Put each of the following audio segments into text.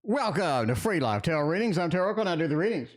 Welcome to Free Live Tarot Readings. I'm TarotOracle and I do the readings.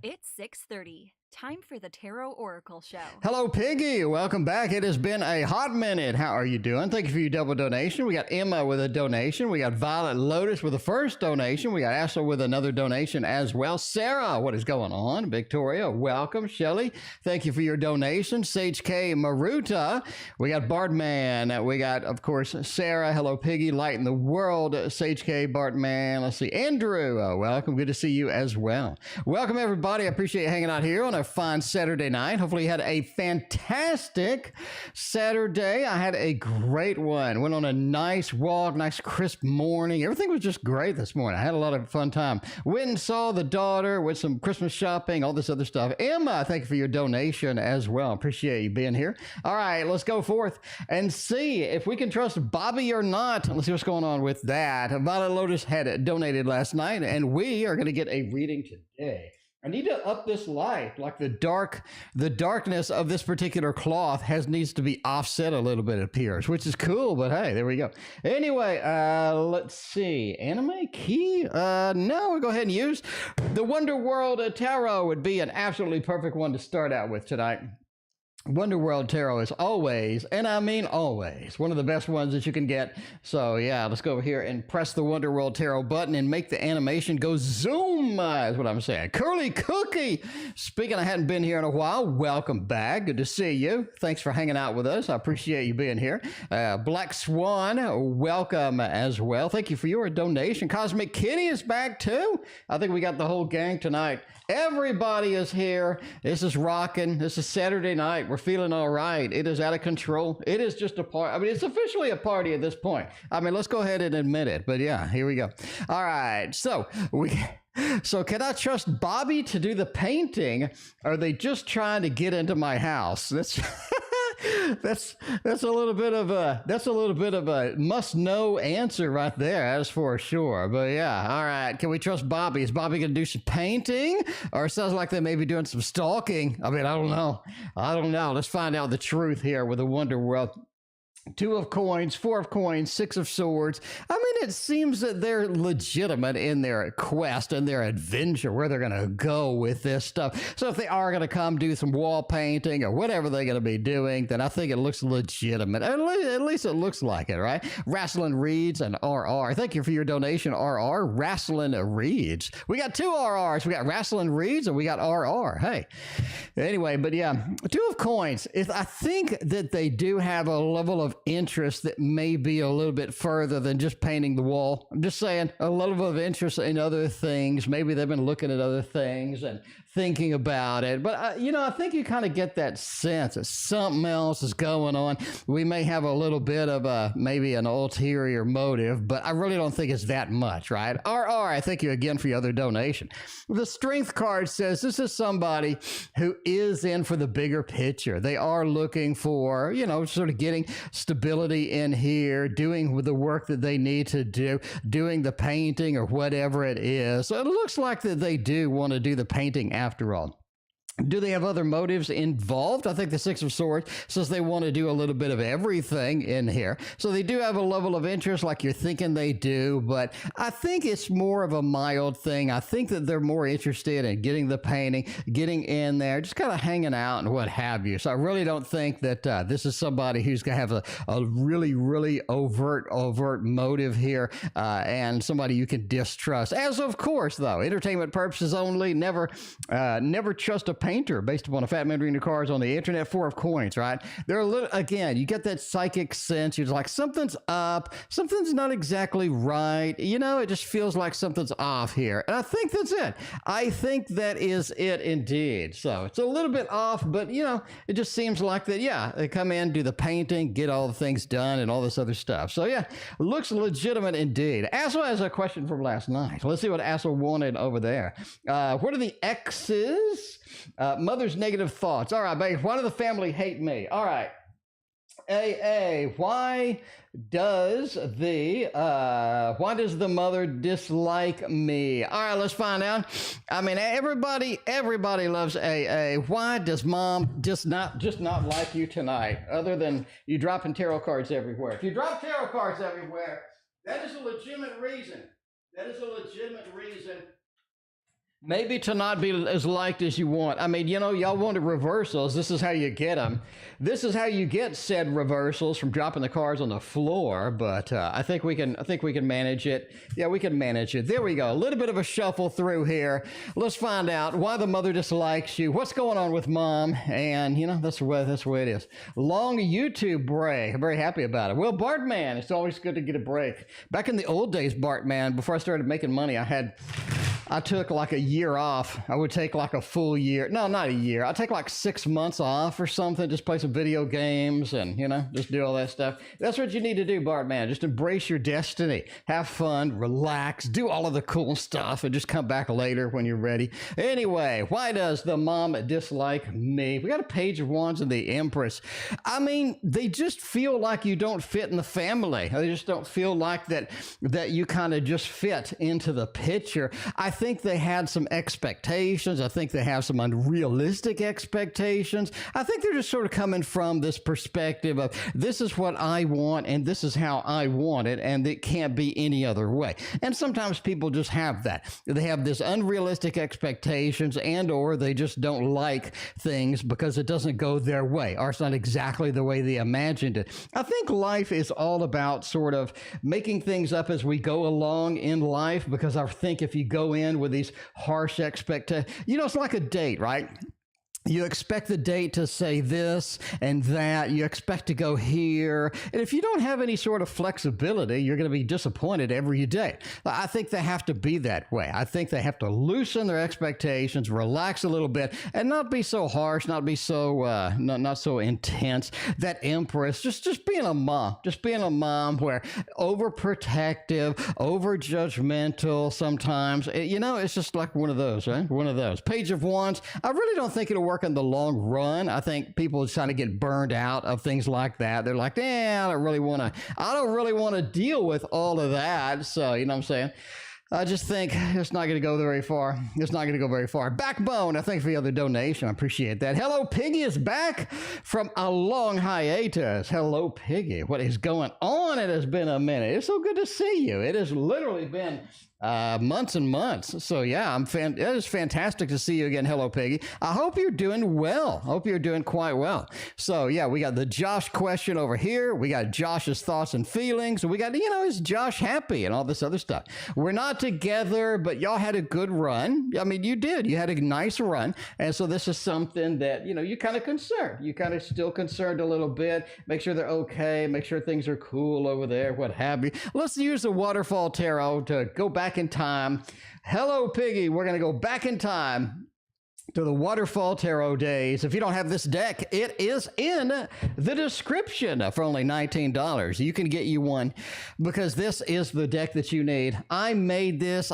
It's 6:30. Time for the TarotOracle show. Hello, Piggy. Welcome back. It has been a hot minute. How are you doing? Thank you for your double donation. We got Emma with a donation. We got Violet Lotus with the first donation. We got Ashley with another donation as well. Sarah, what is going on? Victoria, welcome. Shelley, thank you for your donation. Sage K Maruta. We got Bartman. We got, of course, Sarah. Hello, Piggy. Light in the world. Sage K, Bartman. Let's see. Andrew, welcome. Good to see you as well. Welcome, everybody. I appreciate you hanging out here on a fine Saturday night. Hopefully you had a fantastic Saturday. I had a great one. Went on a nice walk, nice crisp morning. Everything was just great this morning. I had a lot of fun time. Went and saw the daughter with some Christmas shopping, all this other stuff. Emma, thank you for your donation as well. Appreciate you being here. All right, let's go forth and see if we can trust Bobby or not. Let's see what's going on with that. Violet Lotus had donated last night, and we are going to get a reading today. I need to up this light, like the darkness of this particular cloth needs to be offset a little bit, it appears, which is cool, but hey, there we go. Anyway, let's see. Anime key? No, we'll go ahead and use the Wonder World Tarot would be an absolutely perfect one to start out with tonight. Wonder World Tarot is always, and I mean always, one of the best ones that you can get. So yeah, let's go over here and press the Wonder World Tarot button and make the animation go zoom, is what I'm saying. CurlyCookie, speaking, I hadn't been here in a while. Welcome back. Good to see you. Thanks for hanging out with us. I appreciate you being here. Black Swan, welcome as well. Thank you for your donation. Cosmic Kitty is back too. I think we got the whole gang tonight. Everybody is here. This is rocking. This is Saturday night. We're feeling all right. It is out of control. It is just a party. I mean, it's officially a party at this point. I mean, let's go ahead and admit it. But yeah, here we go. All right. So can I trust Bobby to do the painting? Or are they just trying to get into my house? That's a little bit of a must know answer right there, that's for sure. But yeah, all right. Can we trust Bobby? Is Bobby gonna do some painting, or it sounds like they may be doing some stalking? I mean, I don't know. Let's find out the truth here with the Wonder World. 2 of coins, 4 of coins, 6 of swords. I mean, it seems that they're legitimate in their quest and their adventure, where they're going to go with this stuff. So if they are going to come do some wall painting or whatever they're going to be doing, then I think it looks legitimate. At least it looks like it, right? Wrestling Reads and RR. Thank you for your donation, RR. Wrestling Reads. We got 2 RRs. We got Wrestling Reads and we got RR. Hey. Anyway, but yeah, 2 of coins. I think that they do have a level of of interest that may be a little bit further than just painting the wall. I'm just saying a little bit of interest in other things. Maybe they've been looking at other things and thinking about it. But, I think you kind of get that sense that something else is going on. We may have a little bit of maybe an ulterior motive, but I really don't think it's that much, right? I thank you again for your other donation. The Strength card says this is somebody who is in for the bigger picture. They are looking for, sort of getting stability in here, doing the work that they need to do, doing the painting or whatever it is. So it looks like that they do want to do the painting after all. Do they have other motives involved? I think the Six of Swords says they want to do a little bit of everything in here. So they do have a level of interest like you're thinking they do, but I think it's more of a mild thing. I think that they're more interested in getting the painting, getting in there, just kind of hanging out and what have you. So I really don't think that this is somebody who's going to have a really, really overt motive here and somebody you can distrust. As of course, though, entertainment purposes only, never trust a painter based upon a fat man reading the cards on the internet. Four of coins, right? They're a little, again, you get that psychic sense. You're like, something's up, something's not exactly right. It just feels like something's off here. And I think that's it. I think that is it indeed. So it's a little bit off, but it just seems like that, they come in, do the painting, get all the things done and all this other stuff. So looks legitimate indeed. Assel has a question from last night. Let's see what Assel wanted over there. What are the X's? Mother's negative thoughts. All right, babe. Why does the family hate me? All right. Why does the mother dislike me? All right, let's find out. I mean, everybody loves Why does mom just not like you tonight, other than you dropping tarot cards everywhere? If you drop tarot cards everywhere, that is a legitimate reason. Maybe to not be as liked as you want. I mean, y'all wanted reversals. This is how you get them. This is how you get said reversals, from dropping the cards on the floor. But I think we can manage it. Yeah, we can manage it. There we go. A little bit of a shuffle through here. Let's find out why the mother dislikes you. What's going on with mom? And that's the way it is. Long YouTube break. I'm very happy about it. Well, Bartman, it's always good to get a break. Back in the old days, Bartman, before I started making money, I took like a year off. I would take like a full year. No, not a year. I'd take like 6 months off or something. Just play some video games and, just do all that stuff. That's what you need to do, Bartman. Just embrace your destiny. Have fun, relax, do all of the cool stuff, and just come back later when you're ready. Anyway, why does the mom dislike me? We got a Page of Wands and the Empress. I mean, they just feel like you don't fit in the family. They just don't feel like that you kind of just fit into the picture. I think they had some expectations. I think they have some unrealistic expectations. I think they're just sort of coming from this perspective of, this is what I want and this is how I want it, and it can't be any other way. And sometimes people just have that. They have this unrealistic expectations, and or they just don't like things because it doesn't go their way, or it's not exactly the way they imagined it. I think life is all about sort of making things up as we go along in life, because I think if you go in with these harsh expectations, it's like a date, right? You expect the date to say this and that. You expect to go here. And if you don't have any sort of flexibility, you're going to be disappointed every day. I think they have to be that way. I think they have to loosen their expectations, relax a little bit, and not be so harsh, not be so, not so intense. That Empress, just being a mom where overprotective, over judgmental sometimes. It's just like one of those, right? One of those. Page of Wands. I really don't think it'll work in the long run. I think people just kind of get burned out of things like that. They're like, I don't really want to deal with all of that. So, you know what I'm saying? I just think it's not going to go very far. Backbone, I thank for the other donation. I appreciate that. Hello, Piggy is back from a long hiatus. Hello, Piggy. What is going on? It has been a minute. It's so good to see you. It has literally been months and months. So yeah, it is fantastic to see you again. Hello, Piggy. I hope you're doing well. Hope you're doing quite well. So yeah, we got the Josh question over here. We got Josh's thoughts and feelings. We got, is Josh happy and all this other stuff. We're not together, but y'all had a good run. I mean, you did. You had a nice run. And so this is something that, you're kind of concerned. You kind of still concerned a little bit. Make sure they're okay. Make sure things are cool over there, what have you. Let's use the Waterfall Tarot to go back in time. Hello, Piggy. We're going to go back in time to the Waterfall Tarot days. If you don't have this deck, it is in the description for only $19. You can get you one because this is the deck that you need. I made this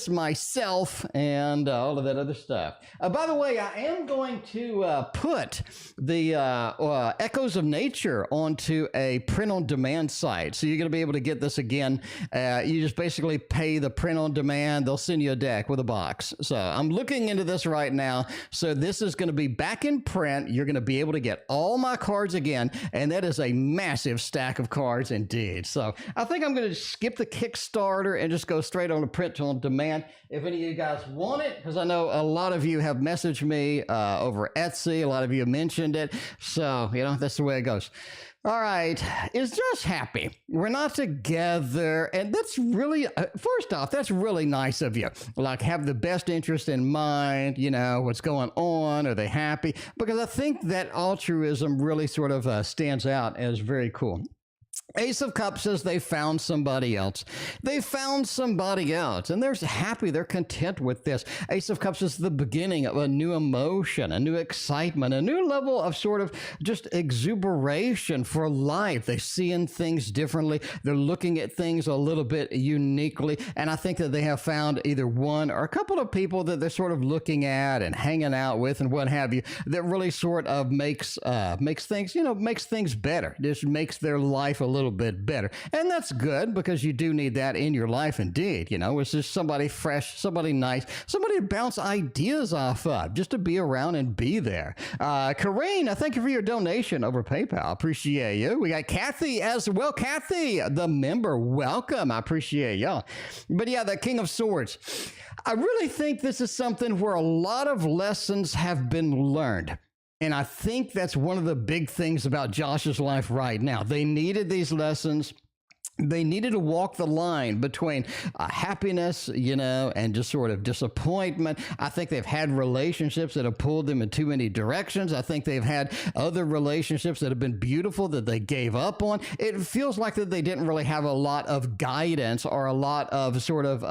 myself and all of that other stuff. By the way, I am going to put the Echoes of Nature onto a print-on-demand site. So you're going to be able to get this again. You just basically pay the print-on-demand. They'll send you a deck with a box. So I'm looking into this right now. So this is going to be back in print. You're going to be able to get all my cards again. And that is a massive stack of cards indeed. So I think I'm going to skip the Kickstarter and just go straight on the print on demand. If any of you guys want it, because I know a lot of you have messaged me over Etsy. A lot of you have mentioned it. So, that's the way it goes. All right, is Josh happy? We're not together, and that's really, first off, that's really nice of you. Like, have the best interest in mind, what's going on, are they happy? Because I think that altruism really sort of stands out as very cool. Ace of Cups says they found somebody else. They found somebody else, and they're happy. They're content with this. Ace of Cups is the beginning of a new emotion, a new excitement, a new level of sort of just exuberation for life. They're seeing things differently. They're looking at things a little bit uniquely, and I think that they have found either one or a couple of people that they're sort of looking at and hanging out with and what have you that really sort of makes things, makes things better. Just makes their life a little bit better. And that's good because you do need that in your life indeed. It's just somebody fresh, somebody nice, somebody to bounce ideas off of, just to be around and be there. Carine, I thank you for your donation over PayPal. Appreciate you. We got Kathy as well. Kathy, the member, welcome. I appreciate y'all. But yeah, the King of Swords. I really think this is something where a lot of lessons have been learned. And I think that's one of the big things about Josh's life right now. They needed these lessons. They needed to walk the line between happiness, and just sort of disappointment. I think they've had relationships that have pulled them in too many directions. I think they've had other relationships that have been beautiful that they gave up on. It feels like that they didn't really have a lot of guidance or a lot of sort of,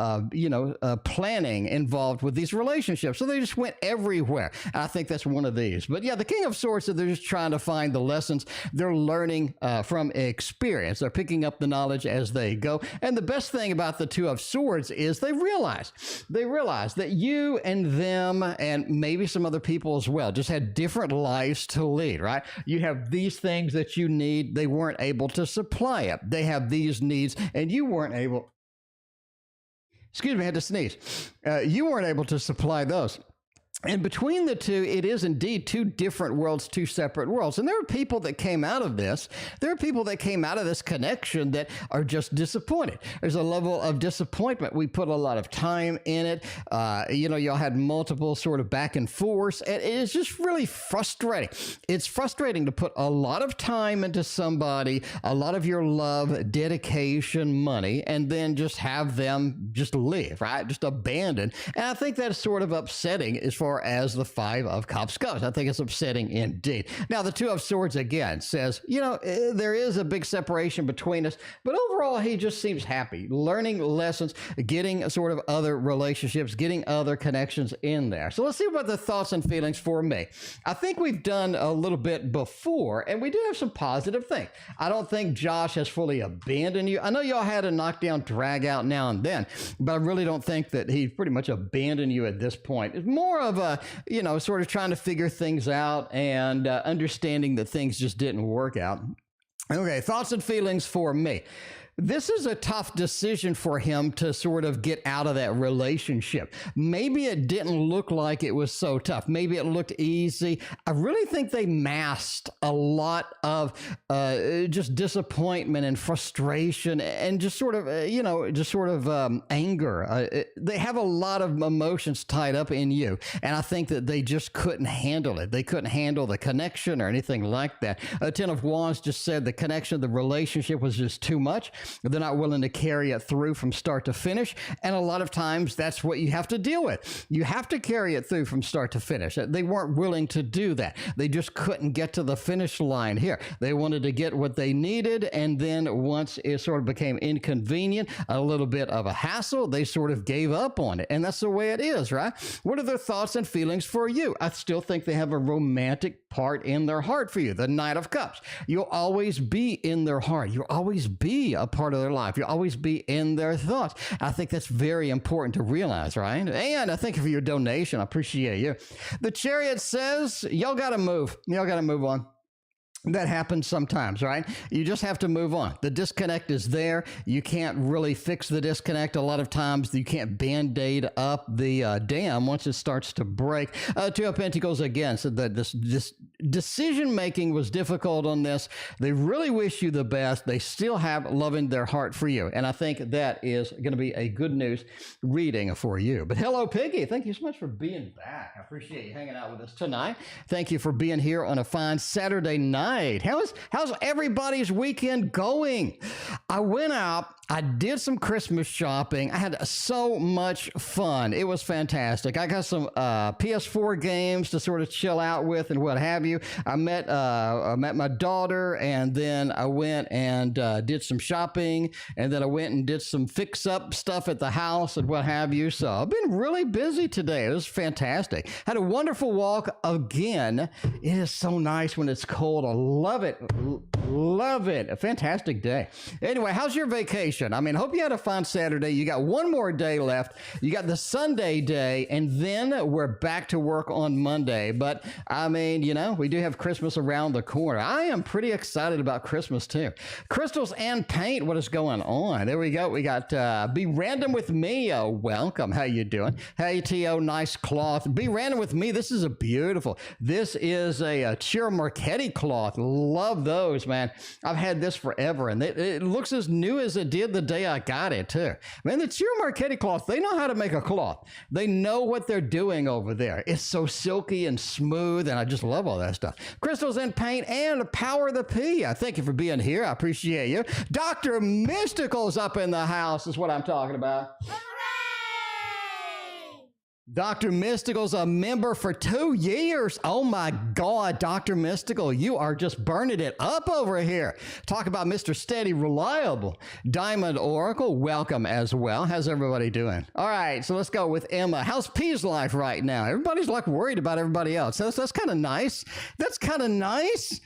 planning involved with these relationships. So they just went everywhere. And I think that's one of these. But yeah, the King of Swords, they're just trying to find the lessons. They're learning from experience. They're picking up the knowledge as they go. And the best thing about the Two of Swords is they realize that you and them and maybe some other people as well just had different lives to lead, right? You have these things that you need. They weren't able to supply it. They have these needs and you weren't able, excuse me, I had to sneeze. You weren't able to supply those. And between the two, it is indeed two different worlds, two separate worlds. And there are people that came out of this. There are people that came out of this connection that are just disappointed. There's a level of disappointment. We put a lot of time in it. Y'all had multiple sort of back and forth. And it is just really frustrating. It's frustrating to put a lot of time into somebody, a lot of your love, dedication, money, and then just have them just leave, right? Just abandon. And I think that's sort of upsetting as far as the Five of Cups goes. I think it's upsetting indeed. Now, the Two of Swords again says, there is a big separation between us, but overall, he just seems happy, learning lessons, getting sort of other relationships, getting other connections in there. So let's see about the thoughts and feelings for me. I think we've done a little bit before, and we do have some positive things. I don't think Josh has fully abandoned you. I know y'all had a knockdown, drag out now and then, but I really don't think that he pretty much abandoned you at this point. It's more of sort of trying to figure things out and understanding that things just didn't work out. Okay, thoughts and feelings for me. This is a tough decision for him to sort of get out of that relationship. Maybe it didn't look like it was so tough. Maybe it looked easy. I really think they masked a lot of just disappointment and frustration and just sort of, anger. They have a lot of emotions tied up in you. And I think that they just couldn't handle it. They couldn't handle the connection or anything like that. Ten of Wands just said the connection, the relationship was just too much. They're not willing to carry it through from start to finish. And a lot of times that's what you have to deal with. You have to carry it through from start to finish. They weren't willing to do that. They just couldn't get to the finish line here. They wanted to get what they needed. And then once it sort of became inconvenient, a little bit of a hassle, they sort of gave up on it. And that's the way it is, right? What are their thoughts and feelings for you? I still think they have a romantic part in their heart for you. The Knight of Cups. You'll always be in their heart. You'll always be a part of their life. You'll always be in their thoughts. I think that's very important to realize, right? And I thank you for your donation. I appreciate you. The Chariot says, y'all got to move. Y'all got to move on. That happens sometimes, right? You just have to move on. The disconnect is there. You can't really fix the disconnect. A lot of times you can't band-aid up the dam once it starts to break. Two of Pentacles again said that this decision-making was difficult on this. They really wish you the best. They still have love in their heart for you. And I think that is going to be a good news reading for you. But hello, Piggy. Thank you so much for being back. I appreciate you hanging out with us tonight. Thank you for being here on a fine Saturday night. How's everybody's weekend going? I went out. I did some Christmas shopping. I had so much fun. It was fantastic. I got some PS4 games to sort of chill out with and what have you. I met my daughter, and then I went and did some shopping, and then I went and did some fix-up stuff at the house and what have you. So I've been really busy today. It was fantastic. Had a wonderful walk again. It is so nice when it's cold. I love it. Love it. A fantastic day. Anyway, how's your vacation? I mean, hope you had a fun Saturday. You got one more day left. You got the Sunday day, and then we're back to work on Monday. But, I mean, you know, we do have Christmas around the corner. I am pretty excited about Christmas, too. Crystals and paint, what is going on? There we go. We got Be Random with Me. Welcome. How you doing? Hey, T.O., nice cloth. Be Random with Me. This is a beautiful. This is a Chiro Marchetti cloth. Love those, man. I've had this forever, and it looks as new as it did the day I got it, too. Man, the Chiro Marchetti cloth, they know how to make a cloth. They know what they're doing over there. It's so silky and smooth, and I just love all that stuff. Crystals and paint and Power of the P. I thank you for being here. I appreciate you. Dr. Mystical's up in the house is what I'm talking about. Dr. Mystical's a member for 2 years. Oh my God, Dr. Mystical, you are just burning it up over here. Talk about Mr. Steady Reliable. Diamond Oracle, welcome as well. How's everybody doing? All right, so let's go with Emma. How's P's life right now? Everybody's like worried about everybody else. That's kind of nice. That's kind of nice.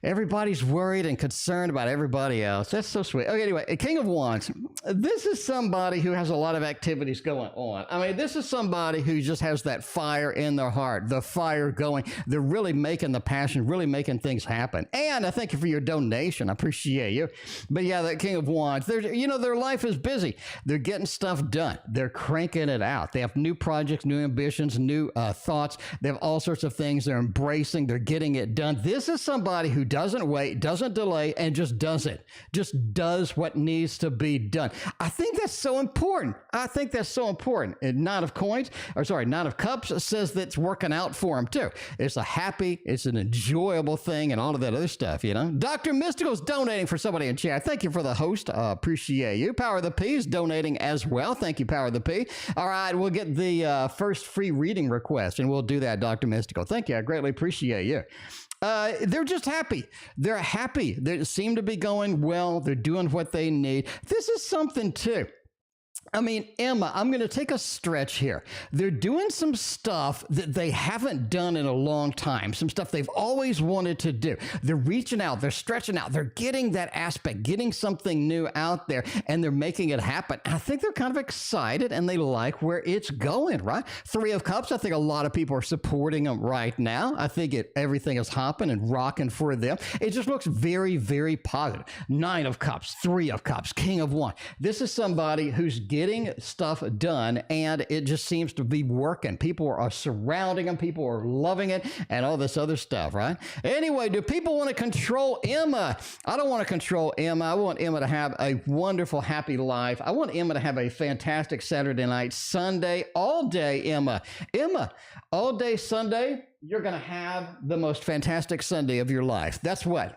Everybody's worried and concerned about everybody else. That's so sweet. Okay, anyway, King of Wands. This is somebody who has a lot of activities going on. I mean, this is somebody who just has that fire in their heart, the fire going. They're really making the passion, really making things happen. And I thank you for your donation. I appreciate you. But yeah, that King of Wands, their life is busy. They're getting stuff done. They're cranking it out. They have new projects, new ambitions, new thoughts. They have all sorts of things they're embracing. They're getting it done. This is somebody who doesn't wait, doesn't delay, and just does it. Just does what needs to be done. I think that's so important. I think that's so important. And Knight of Cups says that it's working out for him too. It's it's an enjoyable thing and all of that other stuff, you know. Dr. Mystical's donating for somebody in chat. Thank you for the host. Appreciate you. Power of the P is donating as well. Thank you, Power of the P. All right, we'll get the first free reading request, and we'll do that, Dr. Mystical. Thank you. I greatly appreciate you. They're just happy. They're happy. They seem to be going well. They're doing what they need. This is something too. I mean, Emma, I'm going to take a stretch here. They're doing some stuff that they haven't done in a long time, some stuff they've always wanted to do. They're reaching out, they're stretching out, they're getting that aspect, getting something new out there, and they're making it happen. I think they're kind of excited and they like where it's going, right? Three of Cups, I think a lot of people are supporting them right now. I think everything is hopping and rocking for them. It just looks very, very positive. Nine of Cups, Three of Cups, King of Wands. This is somebody who's getting stuff done, and it just seems to be working. People are surrounding them, people are loving it, and all this other stuff, right? Anyway, do people want to control Emma? I don't want to control Emma. I want Emma to have a wonderful, happy life. I want Emma to have a fantastic Saturday night, Sunday, all day, Emma. Emma, all day Sunday, you're going to have the most fantastic Sunday of your life. That's what.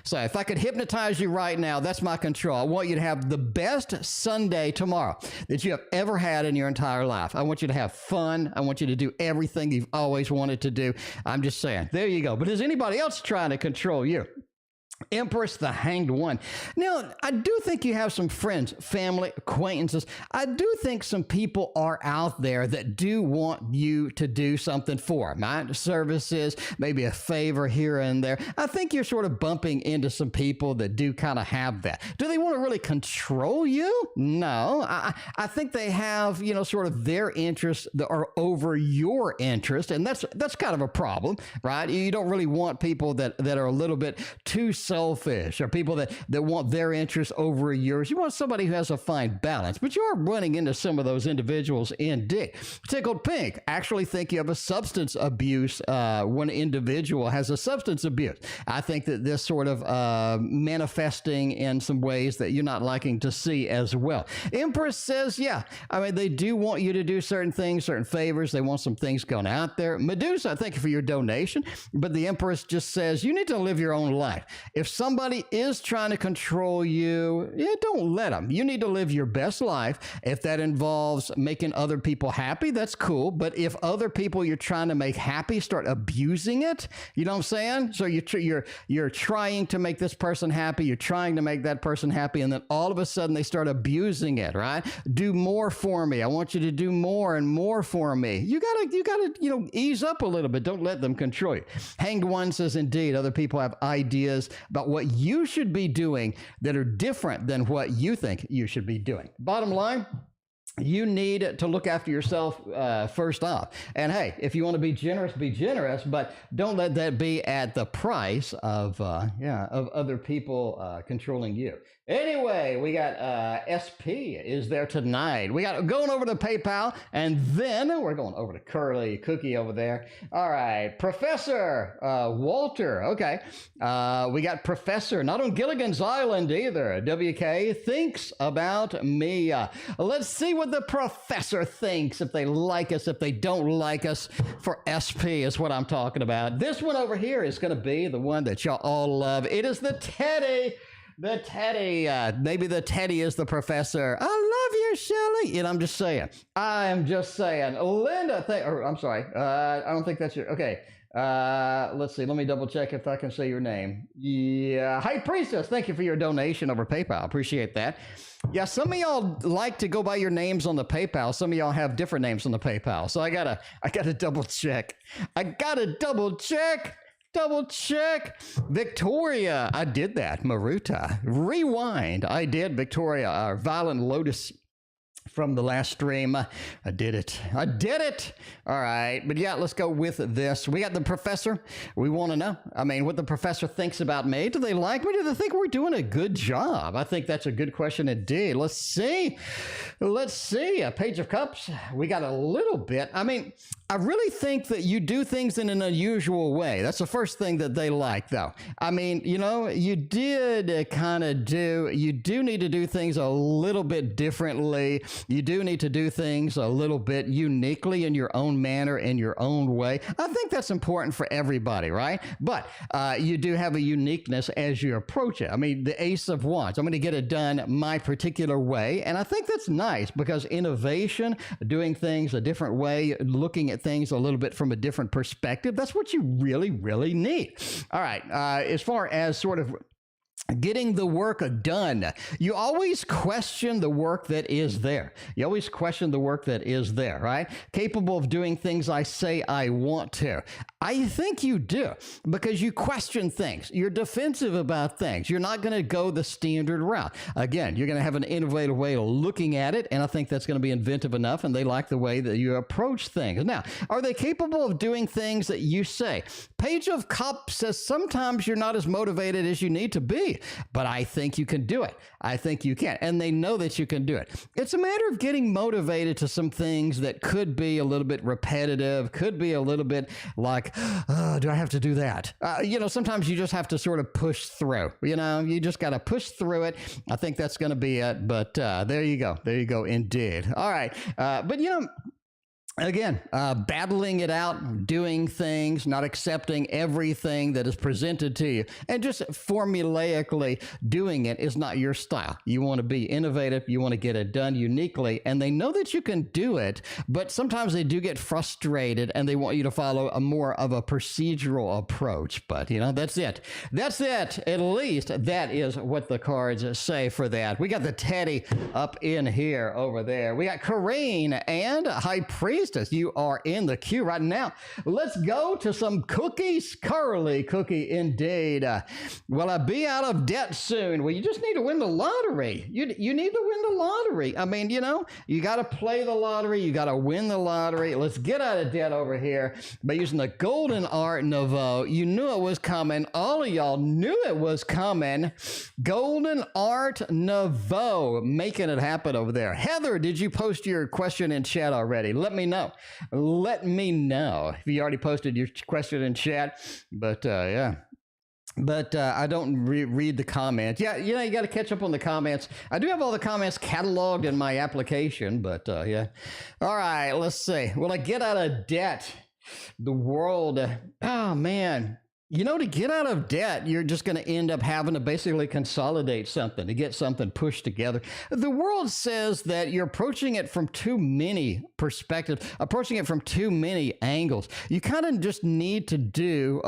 So if I could hypnotize you right now, that's my control. I want you to have the best Sunday tomorrow that you have ever had in your entire life. I want you to have fun. I want you to do everything you've always wanted to do. I'm just saying. There you go. But is anybody else trying to control you? Empress, the Hanged One. Now, I do think you have some friends, family, acquaintances. I do think some people are out there that do want you to do something for them, right? Services, maybe a favor here and there. I think you're sort of bumping into some people that do kind of have that. Do they want to really control you? No. I think they have, sort of their interests that are over your interest, and that's kind of a problem, right? You don't really want people that are a little bit too selfish, or people that want their interests over yours. You want somebody who has a fine balance, but you are running into some of those individuals indeed. Tickled Pink, actually think you have a substance abuse. One individual has a substance abuse. I think that this sort of manifesting in some ways that you're not liking to see as well. Empress says, yeah, I mean, they do want you to do certain things, certain favors. They want some things going out there. Medusa, thank you for your donation, but the Empress just says you need to live your own life. If somebody is trying to control you, don't let them. You need to live your best life. If that involves making other people happy, that's cool. But if other people you're trying to make happy start abusing it, you know what I'm saying? So you're trying to make this person happy, you're trying to make that person happy, and then all of a sudden they start abusing it, right? Do more for me. I want you to do more and more for me. You gotta ease up a little bit. Don't let them control you. Hanged One says, indeed, other people have ideas about what you should be doing that are different than what you think you should be doing. Bottom line, you need to look after yourself first off. And hey, if you want to be generous, but don't let that be at the price of other people controlling you. Anyway, we got SP is there tonight. We got going over to PayPal, and then we're going over to CurlyCookie over there. All right, Professor Walter. Okay, we got Professor, not on Gilligan's Island either. WK thinks about me. Let's see what the Professor thinks, if they like us, if they don't like us. For SP is what I'm talking about. This one over here is going to be the one that y'all all love. It is the Teddy. The Teddy, maybe the Teddy is the Professor. I love you, Shelley. And I'm just saying. Linda, I'm sorry. I don't think that's your, okay. Let's see. Let me double check if I can say your name. Yeah. High Priestess, thank you for your donation over PayPal. Appreciate that. Yeah, some of y'all like to go by your names on the PayPal. Some of y'all have different names on the PayPal. So I gotta double check. Double check. Victoria, I did that. Maruta, rewind. I did. Victoria, Violent Lotus from the last stream. I did it. All right. But yeah, let's go with this. We got the Professor. We want to know, what the Professor thinks about me. Do they like me? Do they think we're doing a good job? I think that's a good question indeed. Let's see. A Page of Cups. We got a little bit. I really think that you do things in an unusual way. That's the first thing that they like, though. You did kind of you do need to do things a little bit differently. You do need to do things a little bit uniquely in your own manner, in your own way. I think that's important for everybody, right? But you do have a uniqueness as you approach it. The Ace of Wands. I'm going to get it done my particular way. And I think that's nice because innovation, doing things a different way, looking at things a little bit from a different perspective, that's what you really, really need. All right. As far as sort of getting the work done. You always question the work that is there. You always question the work that is there, right? Capable of doing things I say I want to. I think you do, because you question things. You're defensive about things. You're not going to go the standard route. Again, you're going to have an innovative way of looking at it, and I think that's going to be inventive enough, and they like the way that you approach things. Now, are they capable of doing things that you say? Page of Cups says sometimes you're not as motivated as you need to be. But I think you can do it. I think you can. And they know that you can do it. It's a matter of getting motivated to some things that could be a little bit repetitive, could be a little bit like, oh, do I have to do that? Sometimes you just have to sort of push through. You just got to push through it. I think that's going to be it. But there you go. There you go. Indeed. All right. Again, battling it out, doing things, not accepting everything that is presented to you, and just formulaically doing it is not your style. You want to be innovative. You want to get it done uniquely, and they know that you can do it, but sometimes they do get frustrated, and they want you to follow a more of a procedural approach. But, that's it. That's it. At least that is what the cards say for that. We got the Teddy up in here over there. We got Carine and High Priest. You are in the queue right now. Let's go to some cookies. CurlyCookie indeed. Will I be out of debt soon? Well, you just need to win the lottery. You need to win the lottery. I mean, you got to play the lottery. You got to win the lottery. Let's get out of debt over here by using the Golden Art Nouveau. You knew it was coming. All of y'all knew it was coming. Golden Art Nouveau, making it happen over there. Heather, did you post your question in chat already? Let me know. Let me know if you already posted your question in chat. But yeah. But I don't read the comments. Yeah, you got to catch up on the comments. I do have all the comments cataloged in my application, but yeah. All right, let's see. Will I get out of debt? The world. Oh, man. To get out of debt, you're just going to end up having to basically consolidate something to get something pushed together. The world says that you're approaching it from too many perspectives, approaching it from too many angles. You kind of just need to do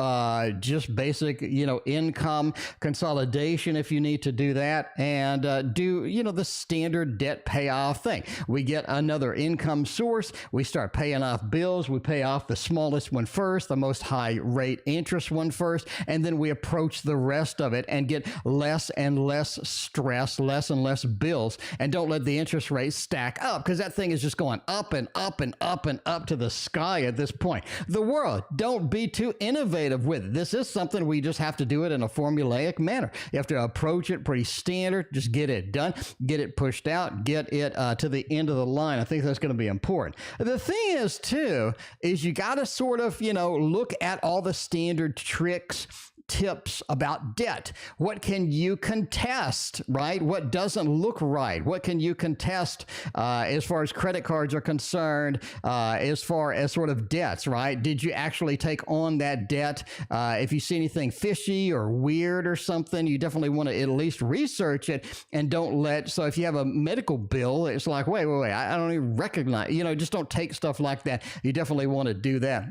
just basic, income consolidation if you need to do that, and do, the standard debt payoff thing. We get another income source. We start paying off bills. We pay off the smallest one first, the most high rate interest one first, and then we approach the rest of it and get less and less stress, less and less bills, and don't let the interest rate stack up, because that thing is just going up and up and up and up to the sky at this point. The world, don't be too innovative with it. This is something we just have to do it in a formulaic manner. You have to approach it pretty standard, just get it done, get it pushed out, get it to the end of the line. I think that's going to be important. The thing is, too, is you got to sort of, look at all the standard tricks, tips about debt. What can you contest, right? What doesn't look right? What can you contest as far as credit cards are concerned, as far as sort of debts, right? Did you actually take on that debt? If you see anything fishy or weird or something, you definitely want to at least research it, and don't so if you have a medical bill, it's like, wait, I don't even recognize, just don't take stuff like that. You definitely want to do that.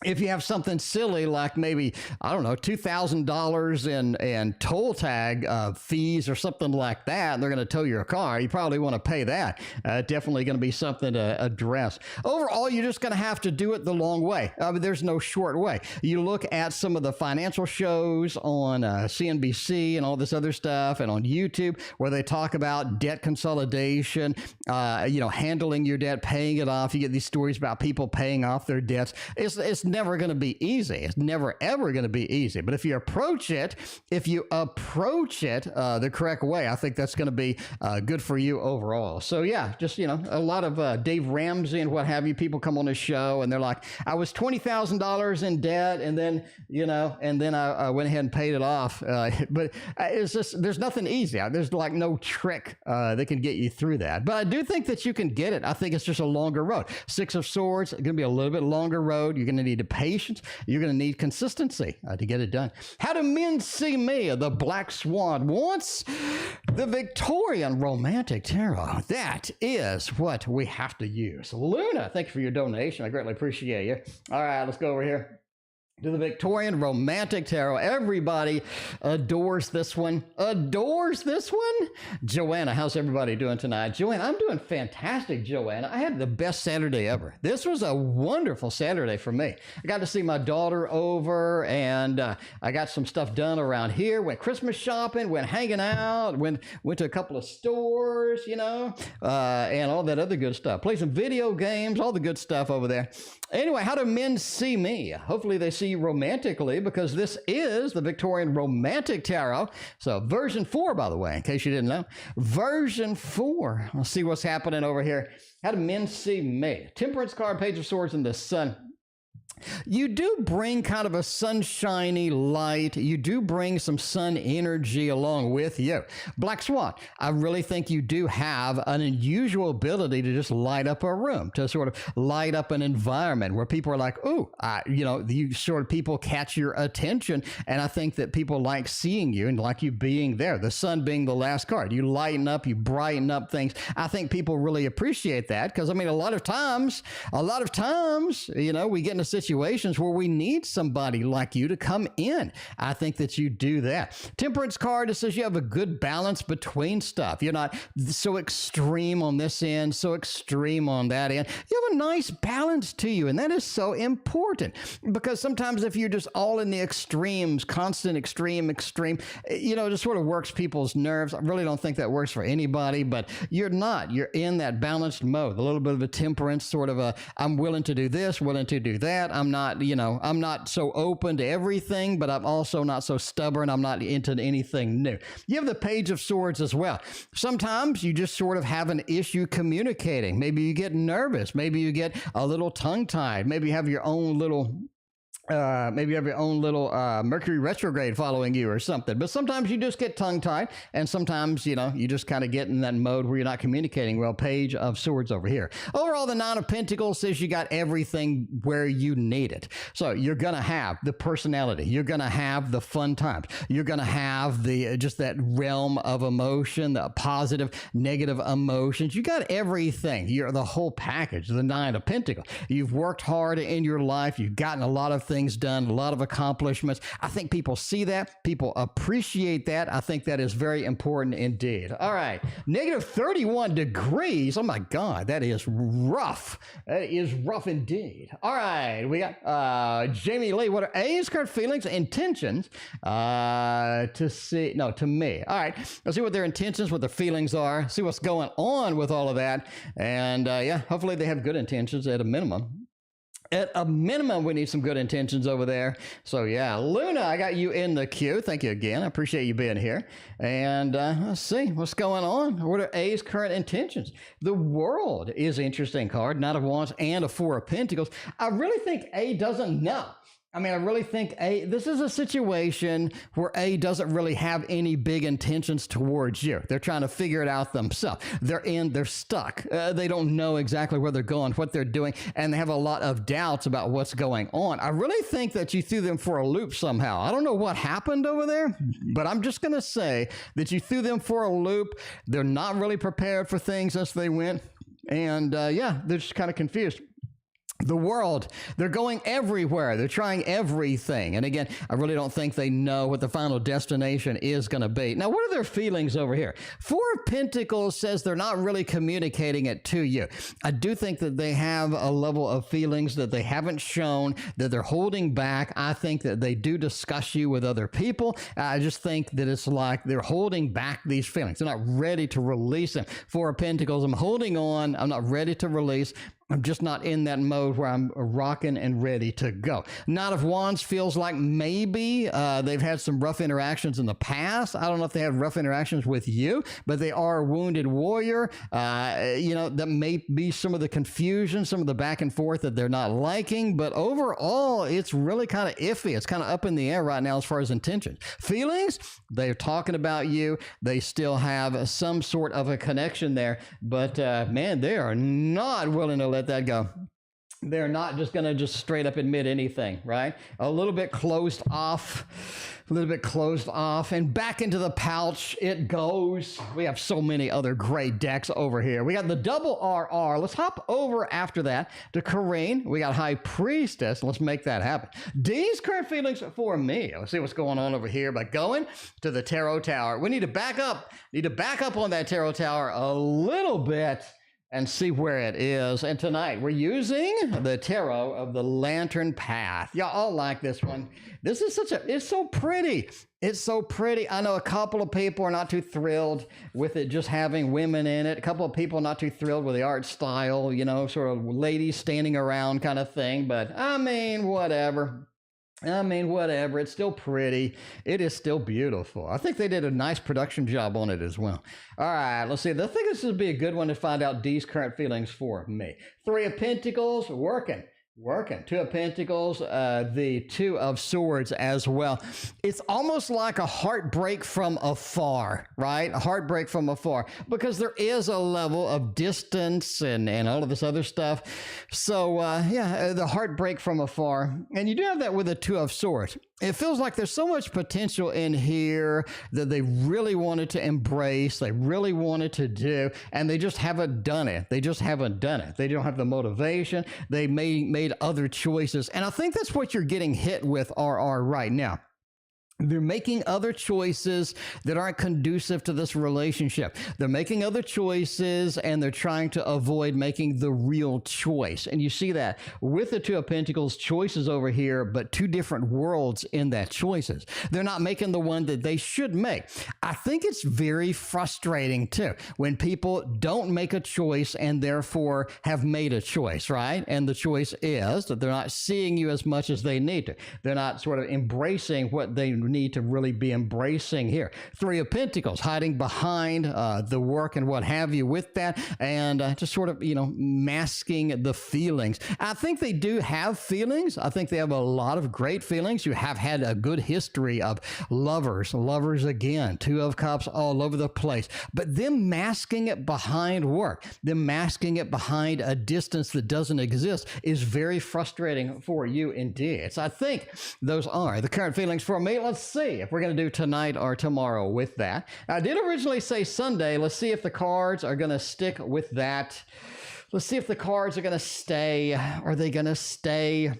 If you have something silly like maybe, I don't know, $2,000 in toll tag fees or something like that, and they're going to tow your car, you probably want to pay that. Definitely going to be something to address. Overall, you're just going to have to do it the long way. There's no short way. You look at some of the financial shows on CNBC and all this other stuff, and on YouTube, where they talk about debt consolidation, handling your debt, paying it off. You get these stories about people paying off their debts. It's never going to be easy. It's never, ever going to be easy. But if you approach it the correct way, I think that's going to be good for you overall. So yeah, just, a lot of Dave Ramsey and what have you, people come on the show and they're like, I was $20,000 in debt, and then, I went ahead and paid it off. But it's just, there's nothing easy. There's like no trick that can get you through that. But I do think that you can get it. I think it's just a longer road. Six of Swords, going to be a little bit longer road. You're going to need patience. You're going to need consistency to get it done. How do men see me? The Black Swan wants the Victorian Romantic Tarot. That is what we have to use. Luna, thank you for your donation. I greatly appreciate you. All right, let's go over here. to the Victorian Romantic Tarot. Everybody adores this one. Adores this one? Joanna, how's everybody doing tonight? Joanna, I'm doing fantastic, Joanna. I had the best Saturday ever. This was a wonderful Saturday for me. I got to see my daughter over, and I got some stuff done around here. Went Christmas shopping, went hanging out, went to a couple of stores, you know, and all that other good stuff. Play some video games, all the good stuff over there. Anyway, how do men see me? Hopefully they see you romantically, because this is the Victorian Romantic Tarot. So version 4, by the way, in case you didn't know. Version 4. Let's see what's happening over here. How do men see me? Temperance card, Page of Swords, and the Sun. You do bring kind of a sunshiny light. You do bring some sun energy along with you. Black Swan, I really think you do have an unusual ability to just light up a room, to sort of light up an environment where people are like, oh, you know, you sort of people catch your attention. And I think that people like seeing you and like you being there. The sun being the last card. You lighten up, you brighten up things. I think people really appreciate that, because I mean, a lot of times, you know, we get in a situation where we need somebody like you to come in. I think that you do that. Temperance card, it says you have a good balance between stuff. You're not so extreme on this end, so extreme on that end. You have a nice balance to you, and that is so important, because sometimes if you're just all in the extremes, constant extreme, you know, it just sort of works people's nerves. I really don't think that works for anybody, but you're not. You're in that balanced mode, a little bit of a temperance, sort of a, I'm willing to do this, willing to do that. I'm not, you know, I'm not so open to everything, but I'm also not so stubborn. I'm not into anything new. You have the Page of Swords as well. Sometimes you just sort of have an issue communicating. Maybe you get nervous. Maybe you get a little tongue-tied. Maybe you have your own little Mercury retrograde following you or something. But sometimes you just get tongue-tied, and sometimes, you know, you just kind of get in that mode where you're not communicating well. Page of Swords over here. Overall, the Nine of Pentacles says you got everything where you need it. So you're going to have the personality. You're going to have the fun times. You're going to have the just that realm of emotion, the positive, negative emotions. You got everything. You're the whole package, the Nine of Pentacles. You've worked hard in your life. You've gotten a lot of things done, a lot of accomplishments. I think people see that. People appreciate that. I think that is very important indeed. All right. Negative 31 degrees. Oh my God. That is rough. That is rough indeed. All right. We got Jamie Lee. What are A's card? Feelings, intentions to me. All right. Let's see what their intentions, what their feelings are, see what's going on with all of that. And yeah, hopefully they have good intentions at a minimum. At a minimum, we need some good intentions over there. So yeah, Luna, I got you in the queue. Thank you again. I appreciate you being here. And let's see what's going on. What are A's current intentions? The World is an interesting card. Knight of Wands and a Four of Pentacles. I really think A doesn't know. I mean, I really think this is a situation where A doesn't really have any big intentions towards you. They're trying to figure it out themselves. They're stuck. They don't know exactly where they're going, what they're doing, and they have a lot of doubts about what's going on. I really think that you threw them for a loop somehow. I don't know what happened over there, but I'm just going to say that you threw them for a loop. They're not really prepared for things as they went. And yeah, they're just kind of confused. The World, they're going everywhere. They're trying everything. And again, I really don't think they know what the final destination is going to be. Now, what are their feelings over here? Four of Pentacles says they're not really communicating it to you. I do think that they have a level of feelings that they haven't shown, that they're holding back. I think that they do discuss you with other people. I just think that it's like they're holding back these feelings. They're not ready to release them. Four of Pentacles, I'm holding on. I'm not ready to release. I'm just not in that mode where I'm rocking and ready to go. Knight of Wands feels like maybe they've had some rough interactions in the past. I don't know if they have rough interactions with you, but they are a wounded warrior. You know, that may be some of the confusion, some of the back and forth that they're not liking. But overall, it's really kind of iffy. It's kind of up in the air right now as far as intentions. Feelings, they're talking about you. They still have some sort of a connection there. But man, they are not willing to let that go. They're not just going to just straight up admit anything, right? A little bit closed off, and back into the pouch it goes. We have so many other great decks over here. We got the double RR. Let's hop over after that to Carine. We got High Priestess. Let's make that happen. D's current feelings for me. Let's see what's going on over here by going to the Tarot Tower. We need to back up. On that Tarot Tower a little bit and see where it is. And tonight we're using the Tarot of the Lantern Path. Y'all all like this one. This is it's so pretty. It's so pretty. I know a couple of people are not too thrilled with it just having women in it. A couple of people not too thrilled with the art style, you know, sort of ladies standing around kind of thing. But I mean, whatever. It's still pretty. It is still beautiful. I think they did a nice production job on it as well. All right, let's see. I think this would be a good one to find out D's current feelings for me. 3 of Pentacles, working. 2 of Pentacles, the 2 of Swords as well. It's almost like a heartbreak from afar, right? A heartbreak from afar, because there is a level of distance and all of this other stuff. So, yeah, the heartbreak from afar. And you do have that with the 2 of Swords. It feels like there's so much potential in here that they really wanted to embrace, they really wanted to do, and they just haven't done it. They don't have the motivation. They made other choices. And I think that's what you're getting hit with, RR, right now. They're making other choices that aren't conducive to this relationship. They're making other choices and they're trying to avoid making the real choice. And you see that with the 2 of Pentacles, choices over here, but 2 different worlds in that choices. They're not making the one that they should make. I think it's very frustrating too when people don't make a choice and therefore have made a choice, right? And the choice is that they're not seeing you as much as they need to. They're not sort of embracing what they need to really be embracing here. 3 of Pentacles, hiding behind the work and what have you with that, and just sort of, you know, masking the feelings. I think they do have feelings. I think they have a lot of great feelings. You have had a good history of lovers again, 2 of Cups all over the place, but them masking it behind work, them masking it behind a distance that doesn't exist is very frustrating for you indeed. So I think those are the current feelings for me. Let's see if we're going to do tonight or tomorrow with that. I did originally say Sunday. Let's see if the cards are going to stick with that. Let's see if the cards are going to stay. Are they going to stay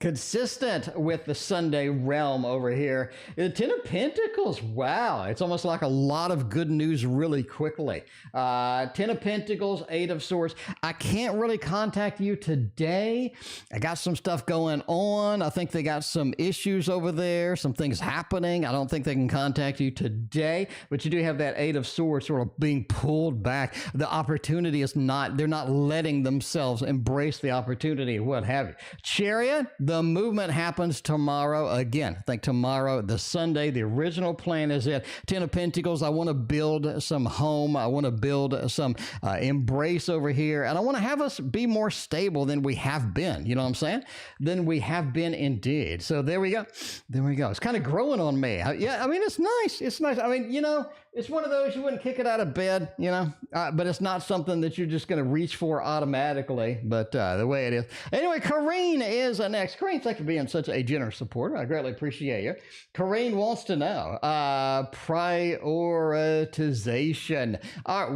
consistent with the Sunday realm over here? The 10 of Pentacles, wow, it's almost like a lot of good news really quickly. 10 of Pentacles, 8 of Swords. I can't really contact you today. I got some stuff going on. I think they got some issues over there, some things happening. I don't think they can contact you today, but you do have that 8 of Swords sort of being pulled back. The opportunity is not, they're not letting themselves embrace the opportunity, what have you. Chariot, the movement happens tomorrow again. I think tomorrow, the Sunday, the original plan is it. 10 of Pentacles, I want to build some home. I want to build some embrace over here. And I want to have us be more stable than we have been. You know what I'm saying? Than we have been indeed. So there we go. There we go. It's kind of growing on me. Yeah, I mean, it's nice. It's nice. I mean, you know, it's one of those, you wouldn't kick it out of bed, you know, but it's not something that you're just going to reach for automatically, but the way it is. Anyway, Carine is next. Carine, thank you for being such a generous supporter. I greatly appreciate you. Carine wants to know, prioritization. All right,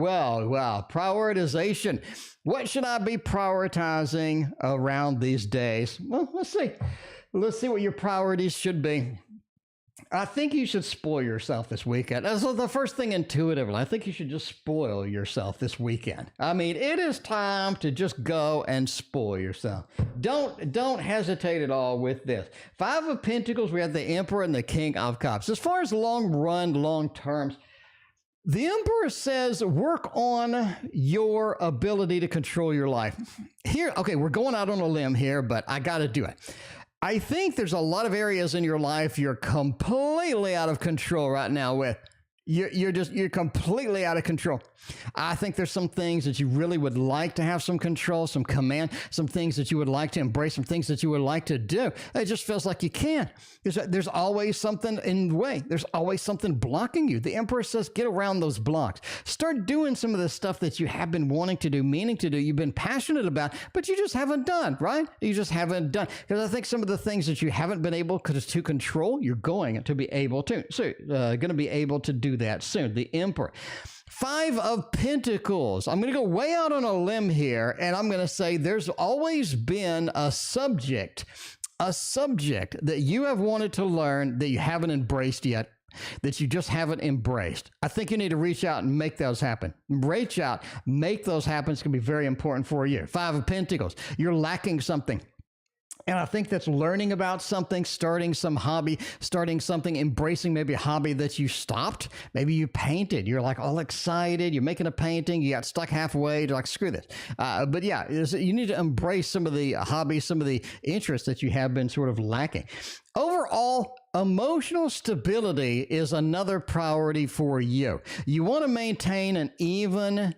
well, prioritization. What should I be prioritizing around these days? Well, let's see. Let's see what your priorities should be. I think you should spoil yourself this weekend. That's the first thing intuitively. I think you should just spoil yourself this weekend. I mean, it is time to just go and spoil yourself. Don't hesitate at all with this. 5 of Pentacles, we have the Emperor and the King of Cups. As far as long run, long terms, the Emperor says work on your ability to control your life. Here, okay, we're going out on a limb here, but I got to do it. I think there's a lot of areas in your life you're completely out of control right now with. You're completely out of control. I think there's some things that you really would like to have some control, some command, some things that you would like to embrace, some things that you would like to do. It just feels like you can't. There's always something in the way. There's always something blocking you. The Emperor says, get around those blocks. Start doing some of the stuff that you have been wanting to do, meaning to do, you've been passionate about, but you just haven't done, right? You just haven't done. Because I think some of the things that you haven't been able to control, you're going to be able to. So going to be able to do that soon. The Emperor. 5 of Pentacles. I'm going to go way out on a limb here, and I'm going to say there's always been a subject that you have wanted to learn that you haven't embraced yet, that you just haven't embraced. I think you need to reach out and make those happen. Reach out, make those happen. It's going to be very important for you. 5 of Pentacles. You're lacking something. And I think that's learning about something, starting some hobby, starting something, embracing maybe a hobby that you stopped. Maybe you painted. You're like all excited. You're making a painting. You got stuck halfway. You're like, screw this. But yeah, you need to embrace some of the hobbies, some of the interests that you have been sort of lacking. Overall, emotional stability is another priority for you. You want to maintain an even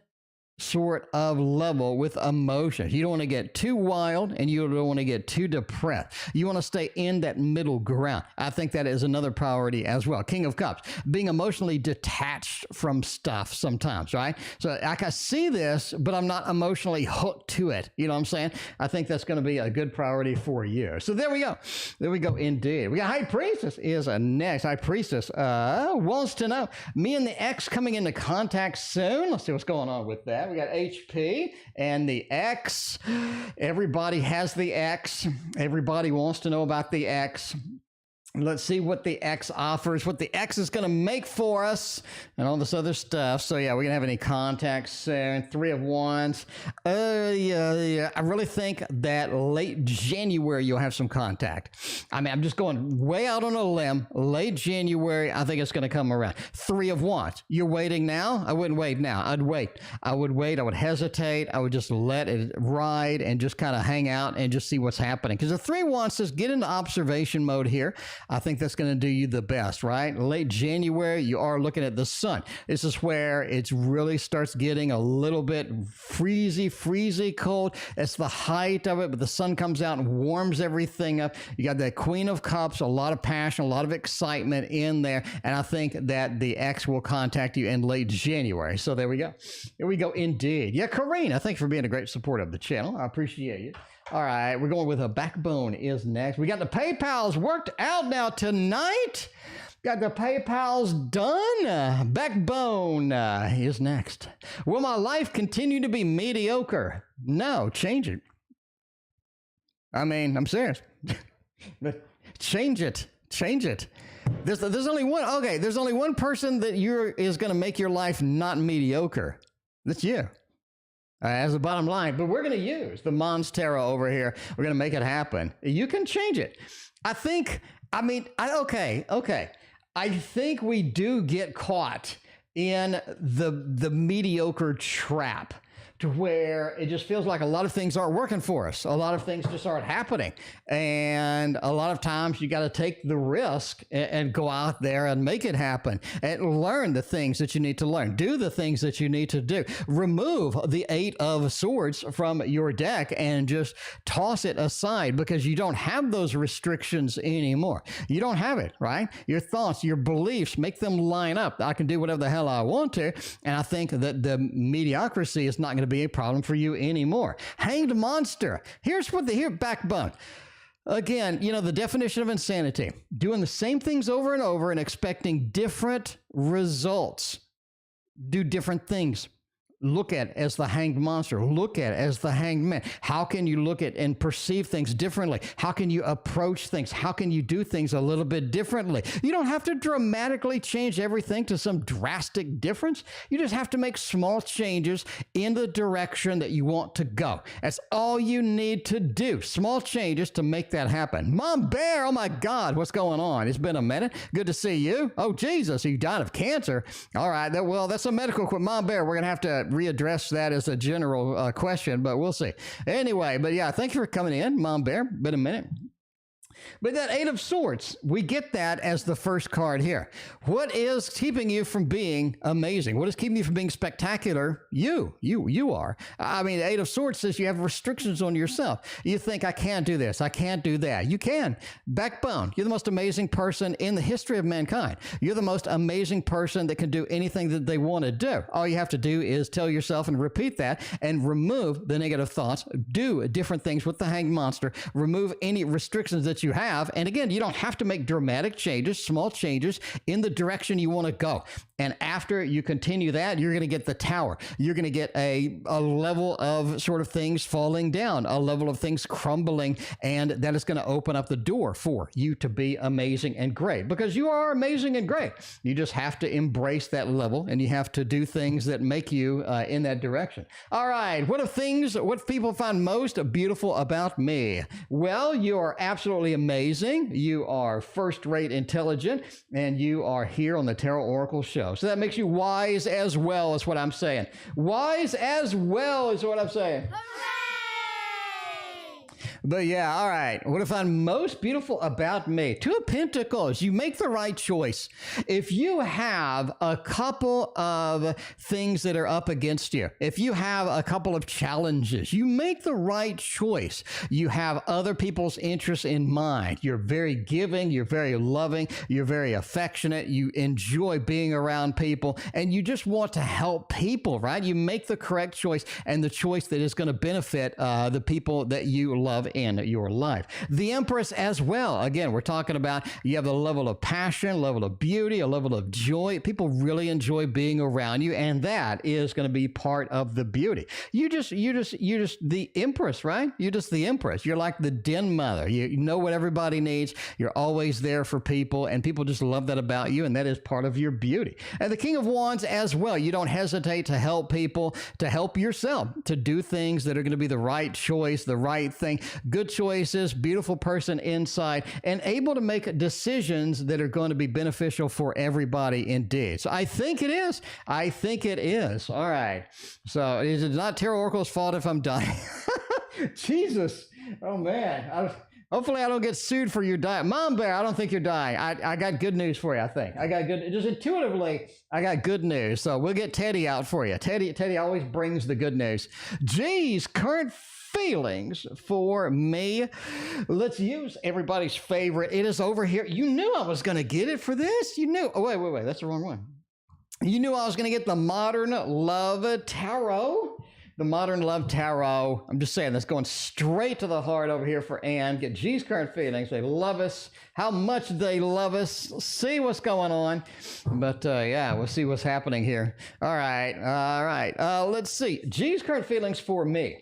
sort of level with emotions. You don't want to get too wild and you don't want to get too depressed. You want to stay in that middle ground. I think that is another priority as well. King of Cups, being emotionally detached from stuff sometimes, right? So I can see this, but I'm not emotionally hooked to it. You know what I'm saying? I think that's going to be a good priority for you. So there we go. There we go indeed. We got High Priestess is next. High Priestess wants to know, me and the ex coming into contact soon. Let's see what's going on with that. We got HP and the X. Everybody has the X. Everybody wants to know about the X. Let's see what the X offers, what the X is going to make for us, and all this other stuff. So, yeah, we're going to have any contacts soon. 3 of Wands. Yeah. I really think that late January you'll have some contact. I mean, I'm just going way out on a limb. Late January, I think it's going to come around. 3 of Wands. You're waiting now? I wouldn't wait now. I'd wait. I would wait. I would hesitate. I would just let it ride and just kind of hang out and just see what's happening. Because the 3 of Wands says get into observation mode here. I think that's going to do you the best, right? Late January, you are looking at the sun. This is where it really starts getting a little bit freezy cold. It's the height of it, but the sun comes out and warms everything up. You got that Queen of Cups, a lot of passion, a lot of excitement in there. And I think that the X will contact you in late January. So there we go. There we go indeed. Yeah, Carine, I thank you for being a great supporter of the channel. I appreciate you. All right, we're going with a Backbone is next. We got the PayPals worked out now tonight. Got the PayPals done. Backbone is next. Will my life continue to be mediocre? No, change it. I mean, I'm serious. But change it. Change it. There's only one. Okay, there's only one person that is going to make your life not mediocre. That's you. As the bottom line, but we're going to use the Mons Tarot over here. We're going to make it happen. You can change it. I think we do get caught in the mediocre trap, to where it just feels like a lot of things aren't working for us. A lot of things just aren't happening. And a lot of times you got to take the risk and go out there and make it happen and learn the things that you need to learn. Do the things that you need to do. Remove the 8 of Swords from your deck and just toss it aside, because you don't have those restrictions anymore. You don't have it, right? Your thoughts, your beliefs, make them line up. I can do whatever the hell I want to. And I think that the mediocrity is not going to be a problem for you anymore. Hanged Monster. Here's Backbone. Again, you know, the definition of insanity. Doing the same things over and over and expecting different results. Do different things. Look at as the Hanged Monster. Look at as the Hanged Man. How can you look at and perceive things differently? How can you approach things? How can you do things a little bit differently? You don't have to dramatically change everything to some drastic difference. You just have to make small changes in the direction that you want to go. That's all you need to do. Small changes to make that happen. Mom Bear, oh my God, what's going on? It's been a minute. Good to see you. Oh, Jesus, you died of cancer. All right, well, that's a medical question. Mom Bear, we're going to have to readdress that as a general question, but we'll see. Anyway, but yeah, thank you for coming in, Mom Bear. Been a minute. But that Eight of Swords, we get that as the first card here. What is keeping you from being amazing? What is keeping you from being spectacular? You are. I mean, the Eight of Swords says you have restrictions on yourself. You think, I can't do this, I can't do that. You can. Backbone, you're the most amazing person in the history of mankind. You're the most amazing person that can do anything that they want to do. All you have to do is tell yourself and repeat that and remove the negative thoughts. Do different things with the Hanged Monster. Remove any restrictions that you have. And again, you don't have to make dramatic changes, small changes in the direction you want to go. And after you continue that, you're going to get the Tower. You're going to get a level of sort of things falling down, a level of things crumbling, and that is going to open up the door for you to be amazing and great, because you are amazing and great. You just have to embrace that level, and you have to do things that make you in that direction. All right, what people find most beautiful about me? Well, you are absolutely amazing. You are first-rate intelligent, and you are here on the Tarot Oracle Show. So that makes you wise as well, is what I'm saying. Wise as well is what I'm saying. But yeah, all right. What I find most beautiful about me? Two of Pentacles. You make the right choice. If you have a couple of things that are up against you, if you have a couple of challenges, you make the right choice. You have other people's interests in mind. You're very giving. You're very loving. You're very affectionate. You enjoy being around people, and you just want to help people, right? You make the correct choice, and the choice that is going to benefit the people that you love in your life. The Empress as well. Again, we're talking about you have a level of passion, a level of beauty, a level of joy. People really enjoy being around you, and that is going to be part of the beauty. You just the Empress, right? You're just the Empress. You're like the den mother. You know what everybody needs. You're always there for people, and people just love that about you, and that is part of your beauty. And the King of Wands as well. You don't hesitate to help people, to help yourself, to do things that are going to be the right choice, the right thing. Good choices, beautiful person inside, and able to make decisions that are going to be beneficial for everybody indeed. So I think it is. I think it is. All right. So it is not Tarot Oracle's fault if I'm dying. Jesus. Oh, man. Hopefully I don't get sued for your dying. Mom Bear, I don't think you're dying. I got good news for you, I think. I got good, just intuitively, I got good news. So we'll get Teddy out for you. Teddy always brings the good news. Geez, current feelings for me. Let's use everybody's favorite. It is over here. You knew I was going to get it for this. You knew. Oh, wait. That's the wrong one. You knew I was going to get the Modern Love Tarot. The Modern Love Tarot. I'm just saying, that's going straight to the heart over here for Anne. Get G's current feelings. They love us. How much they love us. See what's going on. But yeah, we'll see what's happening here. All right. Let's see. G's current feelings for me.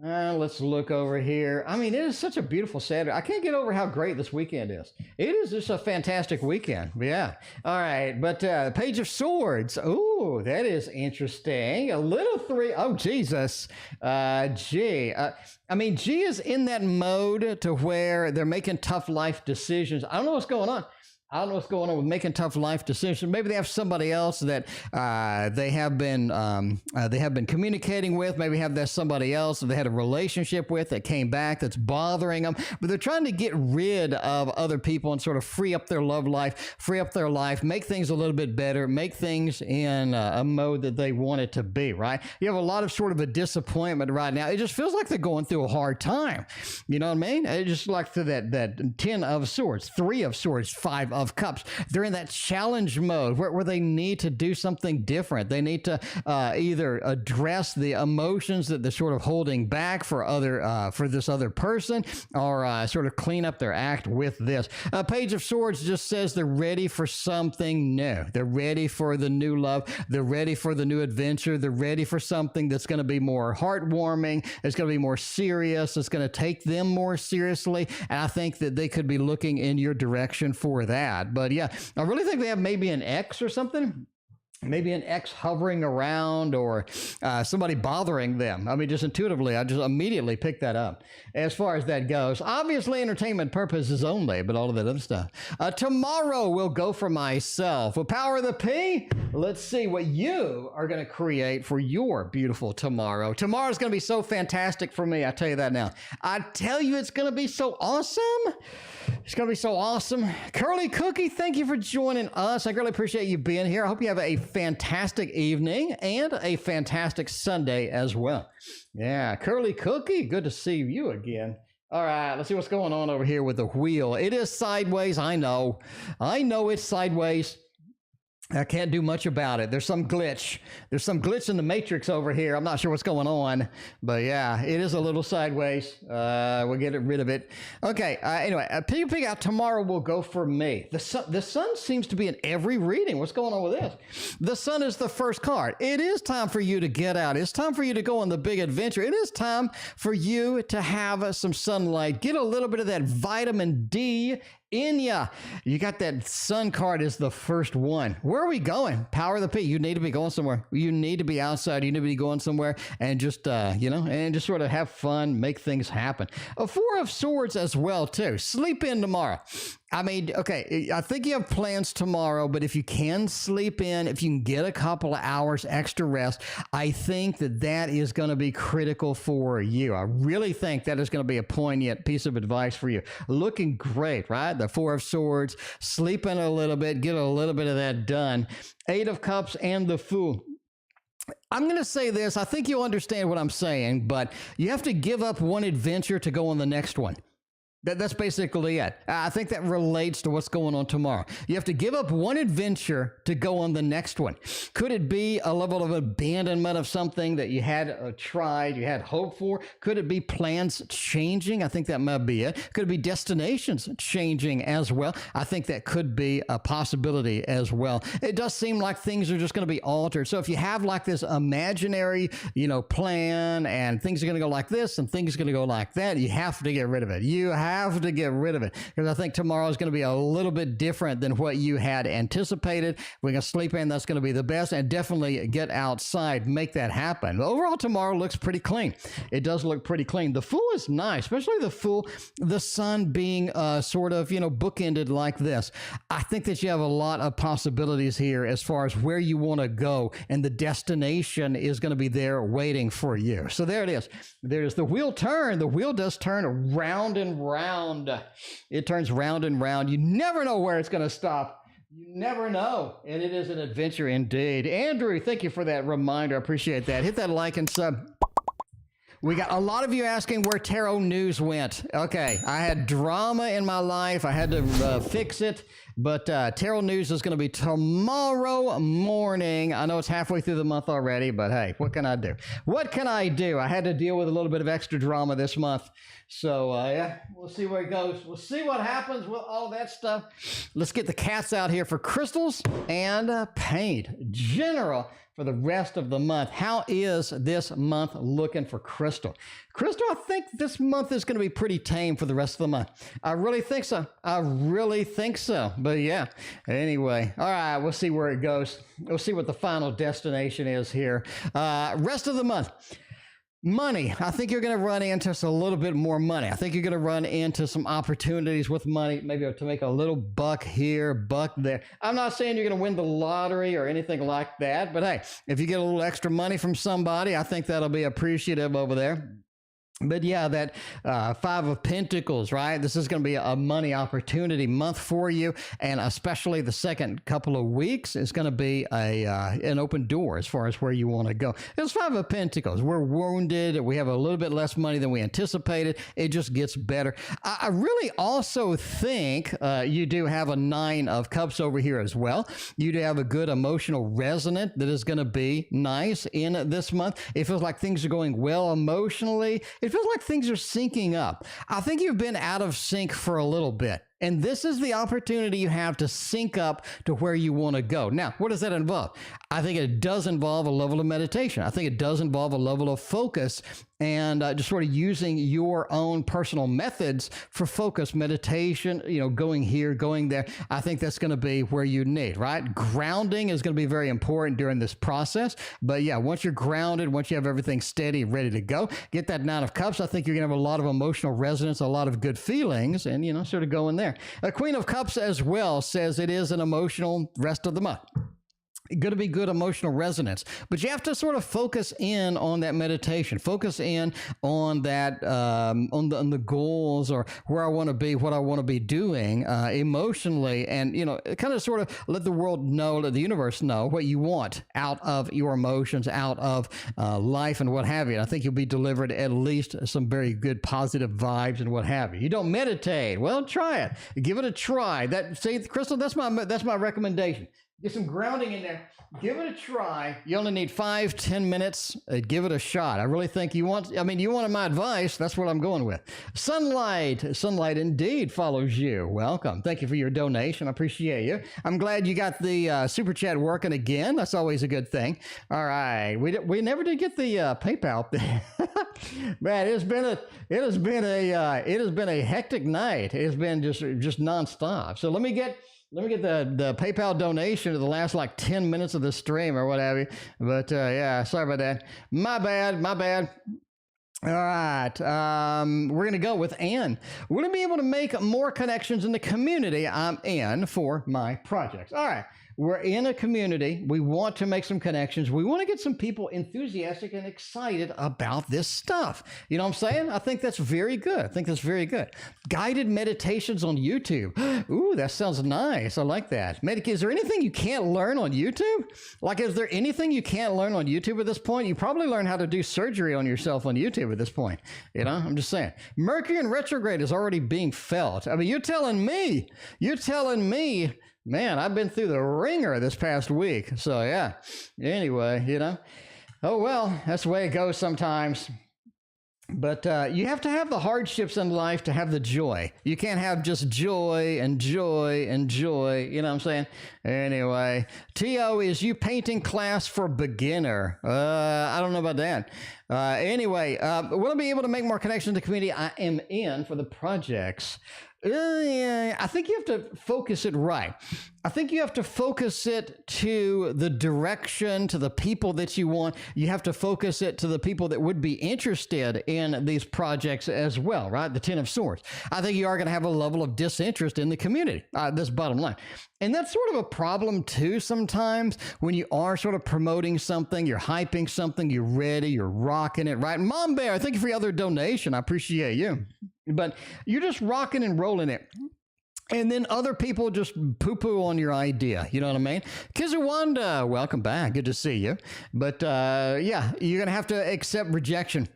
Let's look over here. I mean, it is such a beautiful Saturday. I can't get over how great this weekend is. It is just a fantastic weekend. Yeah. All right. But Page of Swords. Ooh, that is interesting. A little three. Oh, Jesus. G. I mean, G is in that mode to where they're making tough life decisions. I don't know what's going on. I don't know what's going on with making tough life decisions. Maybe they have somebody else that they have been communicating with. Maybe have somebody else that they had a relationship with that came back that's bothering them. But they're trying to get rid of other people and sort of free up their love life, free up their life, make things a little bit better, make things in a mode that they want it to be, right? You have a lot of sort of a disappointment right now. It just feels like they're going through a hard time. You know what I mean? It's just like through that 10 of Swords, 3 of Swords, 5 of Cups. They're in that challenge mode where they need to do something different. They need to either address the emotions that they're sort of holding back for this other person, or sort of clean up their act with this. Page of Swords just says they're ready for something new. They're ready for the new love. They're ready for the new adventure. They're ready for something that's going to be more heartwarming. It's going to be more serious. It's going to take them more seriously. And I think that they could be looking in your direction for that. But yeah, I really think they have maybe an ex or something maybe an ex hovering around or somebody bothering them. I mean, just intuitively, I just immediately pick that up. As far as that goes, obviously entertainment purposes only, but all of that other stuff. Tomorrow will go for myself. With Power of the P, let's see what you are going to create for your beautiful tomorrow. Tomorrow's going to be so fantastic for me. I tell you that now. I tell you, it's going to be so awesome. It's going to be so awesome. CurlyCookie, thank you for joining us. I really appreciate you being here. I hope you have a fantastic evening and a fantastic Sunday as well. Yeah, CurlyCookie, good to see you again. All right, let's see what's going on over here with the wheel. It is sideways. I know it's sideways. I can't do much about it. There's some glitch. There's some glitch in the matrix over here. I'm not sure what's going on, but yeah, it is a little sideways. We'll get rid of it. Okay. Anyway, Piggy out tomorrow will go for me. The sun seems to be in every reading. What's going on with this? The sun is the first card. It is time for you to get out. It's time for you to go on the big adventure. It is time for you to have some sunlight. Get a little bit of that vitamin D in ya. You got that sun card is the first one. Where are we going? Power of the P. You need to be going somewhere. You need to be outside. You need to be going somewhere and just, and just sort of have fun, make things happen. A Four of Swords as well, too. Sleep in tomorrow. I mean, okay, I think you have plans tomorrow, but if you can sleep in, if you can get a couple of hours extra rest, I think that is going to be critical for you. I really think that is going to be a poignant piece of advice for you. Looking great, right? The Four of Swords, sleep in a little bit, get a little bit of that done. Eight of Cups and the Fool. I'm going to say this. I think you'll understand what I'm saying, but you have to give up one adventure to go on the next one. That's basically it. I think that relates to what's going on tomorrow. You have to give up one adventure to go on the next one. Could it be a level of abandonment of something that you had tried, you had hoped for? Could it be plans changing? I think that might be it. Could it be destinations changing as well? I think that could be a possibility as well. It does seem like things are just going to be altered. So if you have like this imaginary, plan and things are going to go like this and things are going to go like that, you have to get rid of it. You have to get rid of it because I think tomorrow is going to be a little bit different than what you had anticipated. We're going to sleep in. That's going to be the best, and definitely get outside, make that happen. But overall, tomorrow looks pretty clean. It does look pretty clean. The Fool is nice, especially the Fool, the sun being sort of, bookended like this. I think that you have a lot of possibilities here as far as where you want to go, and the destination is going to be there waiting for you. So there it is. There's the wheel turn. The wheel does turn round and round. It turns round and round. You never know where it's going to stop. You never know. And it is an adventure indeed. Andrew, thank you for that reminder. I appreciate that. Hit that like and sub. We got a lot of you asking where tarot news went. Okay, I had drama in my life. I had to fix it. But tarot news is going to be tomorrow morning. I know it's halfway through the month already, but hey, what can I do? What can I do? I had to deal with a little bit of extra drama this month. So, yeah, we'll see where it goes. We'll see what happens with all that stuff. Let's get the cats out here for crystals and paint. General for the rest of the month. How is this month looking for crystal? Crystal, I think this month is going to be pretty tame for the rest of the month. I really think so. I really think so. But yeah, anyway, all right, we'll see where it goes. We'll see what the final destination is here. Rest of the month. Money. I think you're going to run into a little bit more money. I think you're going to run into some opportunities with money, maybe to make a little buck here, buck there. I'm not saying you're going to win the lottery or anything like that, but hey, if you get a little extra money from somebody, I think that'll be appreciative over there. But yeah, that Five of Pentacles, right? This is going to be a money opportunity month for you, and especially the second couple of weeks is going to be an open door as far as where you want to go. It's Five of Pentacles. We're wounded. We have a little bit less money than we anticipated. It just gets better. I really also think you do have a Nine of Cups over here as well. You do have a good emotional resonance that is going to be nice in this month. It feels like things are going well emotionally. It feels like things are syncing up. I think you've been out of sync for a little bit. And this is the opportunity you have to sync up to where you want to go. Now, what does that involve? I think it does involve a level of meditation. I think it does involve a level of focus and just sort of using your own personal methods for focus, meditation, going here, going there. I think that's going to be where you need, right? Grounding is going to be very important during this process. But yeah, once you're grounded, once you have everything steady, ready to go, get that Nine of Cups. I think you're going to have a lot of emotional resonance, a lot of good feelings, and, sort of go in there. A Queen of Cups as well says it is an emotional rest of the month. Going to be good emotional resonance, but you have to sort of focus in on that meditation, focus in on that, on the goals or where I want to be, what I want to be doing emotionally, and kind of sort of let the world know, let the universe know what you want out of your emotions, out of life, and what have you. And I think you'll be delivered at least some very good positive vibes and what have you. You don't meditate? Well, try it. Give it a try. See, Crystal, that's my recommendation. Get some grounding in there. Give it a try. You only need 5-10 minutes. Give it a shot. I really think you wanted my advice. That's what I'm going with. Sunlight indeed follows you. Welcome. Thank you for your donation. I appreciate you. I'm glad you got the super chat working again. That's always a good thing. All right. We never did get the PayPal thing. Man, it has been a hectic night. It's been just nonstop. So let me get the PayPal donation to the last 10 minutes of the stream or what have you. But yeah, sorry about that. My bad. All right. We're going to go with Ann. We're going to be able to make more connections in the community I'm in for my projects. All right. We're in a community. We want to make some connections. We want to get some people enthusiastic and excited about this stuff. You know what I'm saying? I think that's very good. Guided meditations on YouTube. Ooh, that sounds nice. I like that. Is there anything you can't learn on YouTube? Is there anything you can't learn on YouTube at this point? You probably learn how to do surgery on yourself on YouTube at this point. I'm just saying. Mercury in retrograde is already being felt. I mean, you're telling me, man, I've been through the ringer this past week. So yeah, anyway, oh well, that's the way it goes sometimes. But you have to have the hardships in life to have the joy. You can't have just joy and joy and joy. You know what I'm saying? Anyway, T.O. is you painting class for beginner. I don't know about that. Anyway, will I be able to make more connections to the community I am in for the projects? I think you have to focus it right. I think you have to focus it to the direction, to the people that you want. You have to focus it to the people that would be interested in these projects as well, right? The 10 of Swords. I think you are going to have a level of disinterest in the community, this bottom line. And that's sort of a problem too sometimes when you are sort of promoting something, you're hyping something, you're ready, you're rocking it, right? Mom Bear, thank you for your other donation. I appreciate you. But you're just rocking and rolling it. And then other people just poo-poo on your idea. You know what I mean? Kizuwanda, welcome back. Good to see you. But yeah, you're going to have to accept rejection.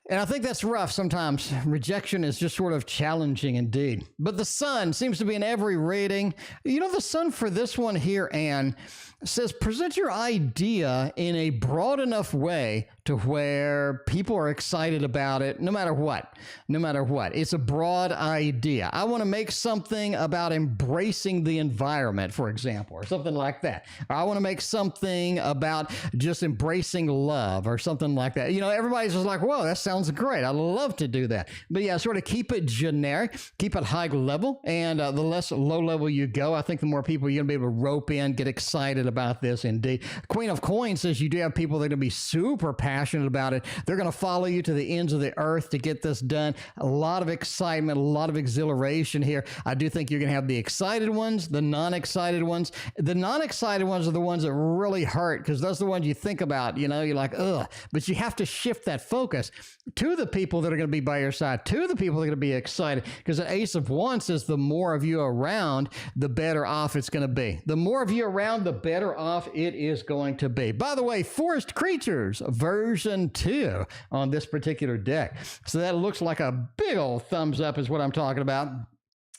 And I think that's rough sometimes. Rejection is just sort of challenging indeed. But the sun seems to be in every reading. The sun for this one here, Anne, says present your idea in a broad enough way to where people are excited about it no matter what. It's a broad idea. I want to make something about embracing the environment, for example, or something like that. Or I want to make something about just embracing love or something like that. Everybody's just like, whoa, that sounds great. I'd love to do that. But yeah, sort of keep it generic, keep it high level, and the less low level you go, I think the more people you're going to be able to rope in, get excited about this indeed. Queen of Coins says you do have people that are going to be super passionate about it. They're going to follow you to the ends of the earth to get this done. A lot of excitement, a lot of exhilaration here. I do think you're going to have the excited ones, the non-excited ones. The non-excited ones are the ones that really hurt because those are the ones you think about, you're like, ugh. But you have to shift that focus to the people that are going to be by your side, to the people that are going to be excited, because the Ace of Wands says the more of you around, the better off it's going to be. The more of you around, the better off it is going to be. By the way, Forest Creatures version 2 on this particular deck. So that looks like a big old thumbs up is what I'm talking about.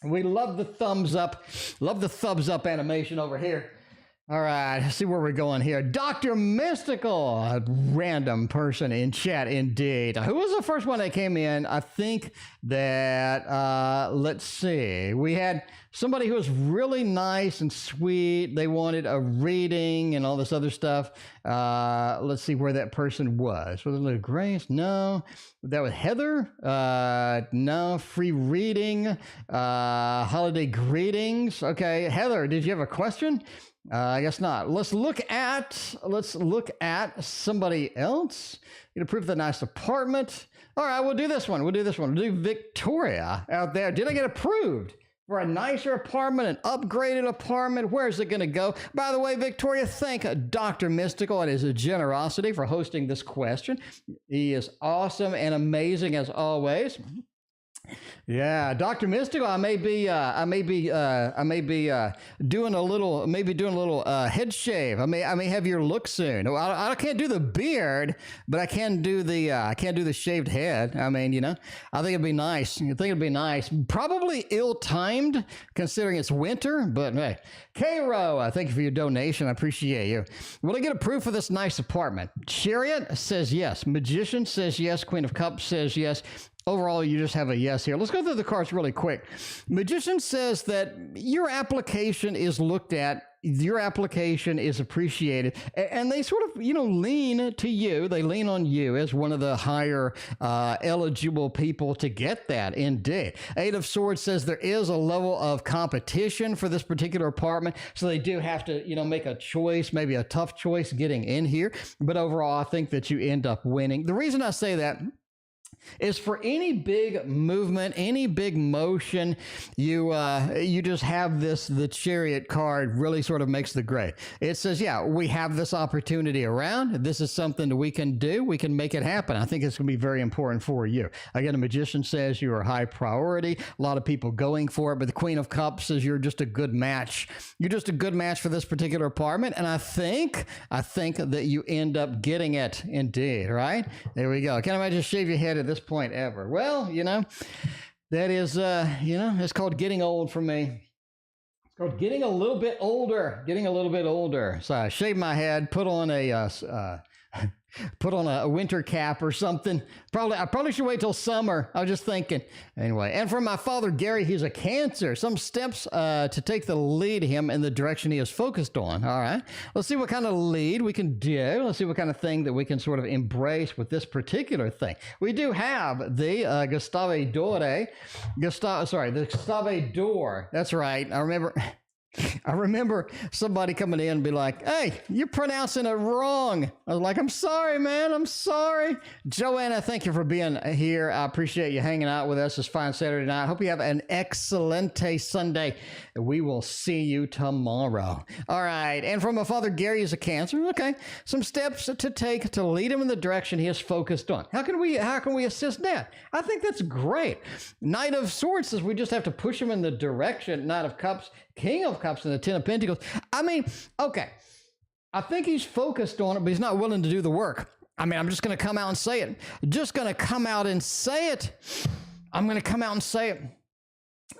We love the thumbs up. Love the thumbs up animation over here. All right, let's see where we're going here. Dr. Mystical, a random person in chat indeed. Who was the first one that came in? I think that, let's see. We had somebody who was really nice and sweet. They wanted a reading and all this other stuff. Let's see where that person was. Was it Little Grace? No. That was Heather? No. Free reading. Holiday greetings. Okay, Heather, did you have a question? I guess not. Let's look at somebody else. Get approved for the nice apartment. All right, we'll do this one. We'll do Victoria out there. Did I get approved for a nicer apartment, an upgraded apartment? Where's it going to go? By the way, Victoria, thank Dr. Mystical and his generosity for hosting this question. He is awesome and amazing as always. Yeah, Dr. Mystical, I may be doing a little head shave. I may have your look soon. I can't do the beard, but I can do the shaved head. I mean, I think it'd be nice. Probably ill-timed considering it's winter, but hey. Caro, thank you for your donation. I appreciate you. Will I get approved for this nice apartment? Chariot says yes. Magician says yes. Queen of Cups says yes. Overall, you just have a yes here. Let's go through the cards really quick. Magician says that your application is looked at, your application is appreciated, and they sort of, lean to you. They lean on you as one of the higher eligible people to get that, indeed. Eight of Swords says there is a level of competition for this particular apartment, so they do have to, make a choice, maybe a tough choice getting in here, but overall, I think that you end up winning. The reason I say that is for any big movement, any big motion, you just have the Chariot card really sort of makes the grade. It says, yeah, we have this opportunity around. This is something that we can do. We can make it happen. I think it's going to be very important for you. Again, the Magician says you are high priority. A lot of people going for it, but the Queen of Cups says you're just a good match. You're just a good match for this particular apartment, and I think that you end up getting it, indeed, right? There we go. Can't imagine shave your head at this point ever. Well, that is, it's called getting old for me. It's called getting a little bit older. So I shaved my head, put on a winter cap or something. I probably should wait till summer. I was just thinking. Anyway, and for my father, Gary, he's a Cancer. Some steps to take the lead him in the direction he is focused on. All right. Let's see what kind of lead we can do. Let's see what kind of thing that we can sort of embrace with this particular thing. We do have the Gustave Door. That's right. I remember somebody coming in and be like, hey, you're pronouncing it wrong. I was like, I'm sorry, man. I'm sorry. Joanna, thank you for being here. I appreciate you hanging out with us this fine Saturday night. I hope you have an excellent Sunday. We will see you tomorrow. All right. And from my father, Gary is a Cancer. Okay. Some steps to take to lead him in the direction he is focused on. How can we assist that? I think that's great. Knight of Swords says we just have to push him in the direction. Knight of Cups, King of Cups, and the Ten of Pentacles. I mean, okay. I think he's focused on it, but he's not willing to do the work. I mean, I'm just going to come out and say it. I'm going to come out and say it.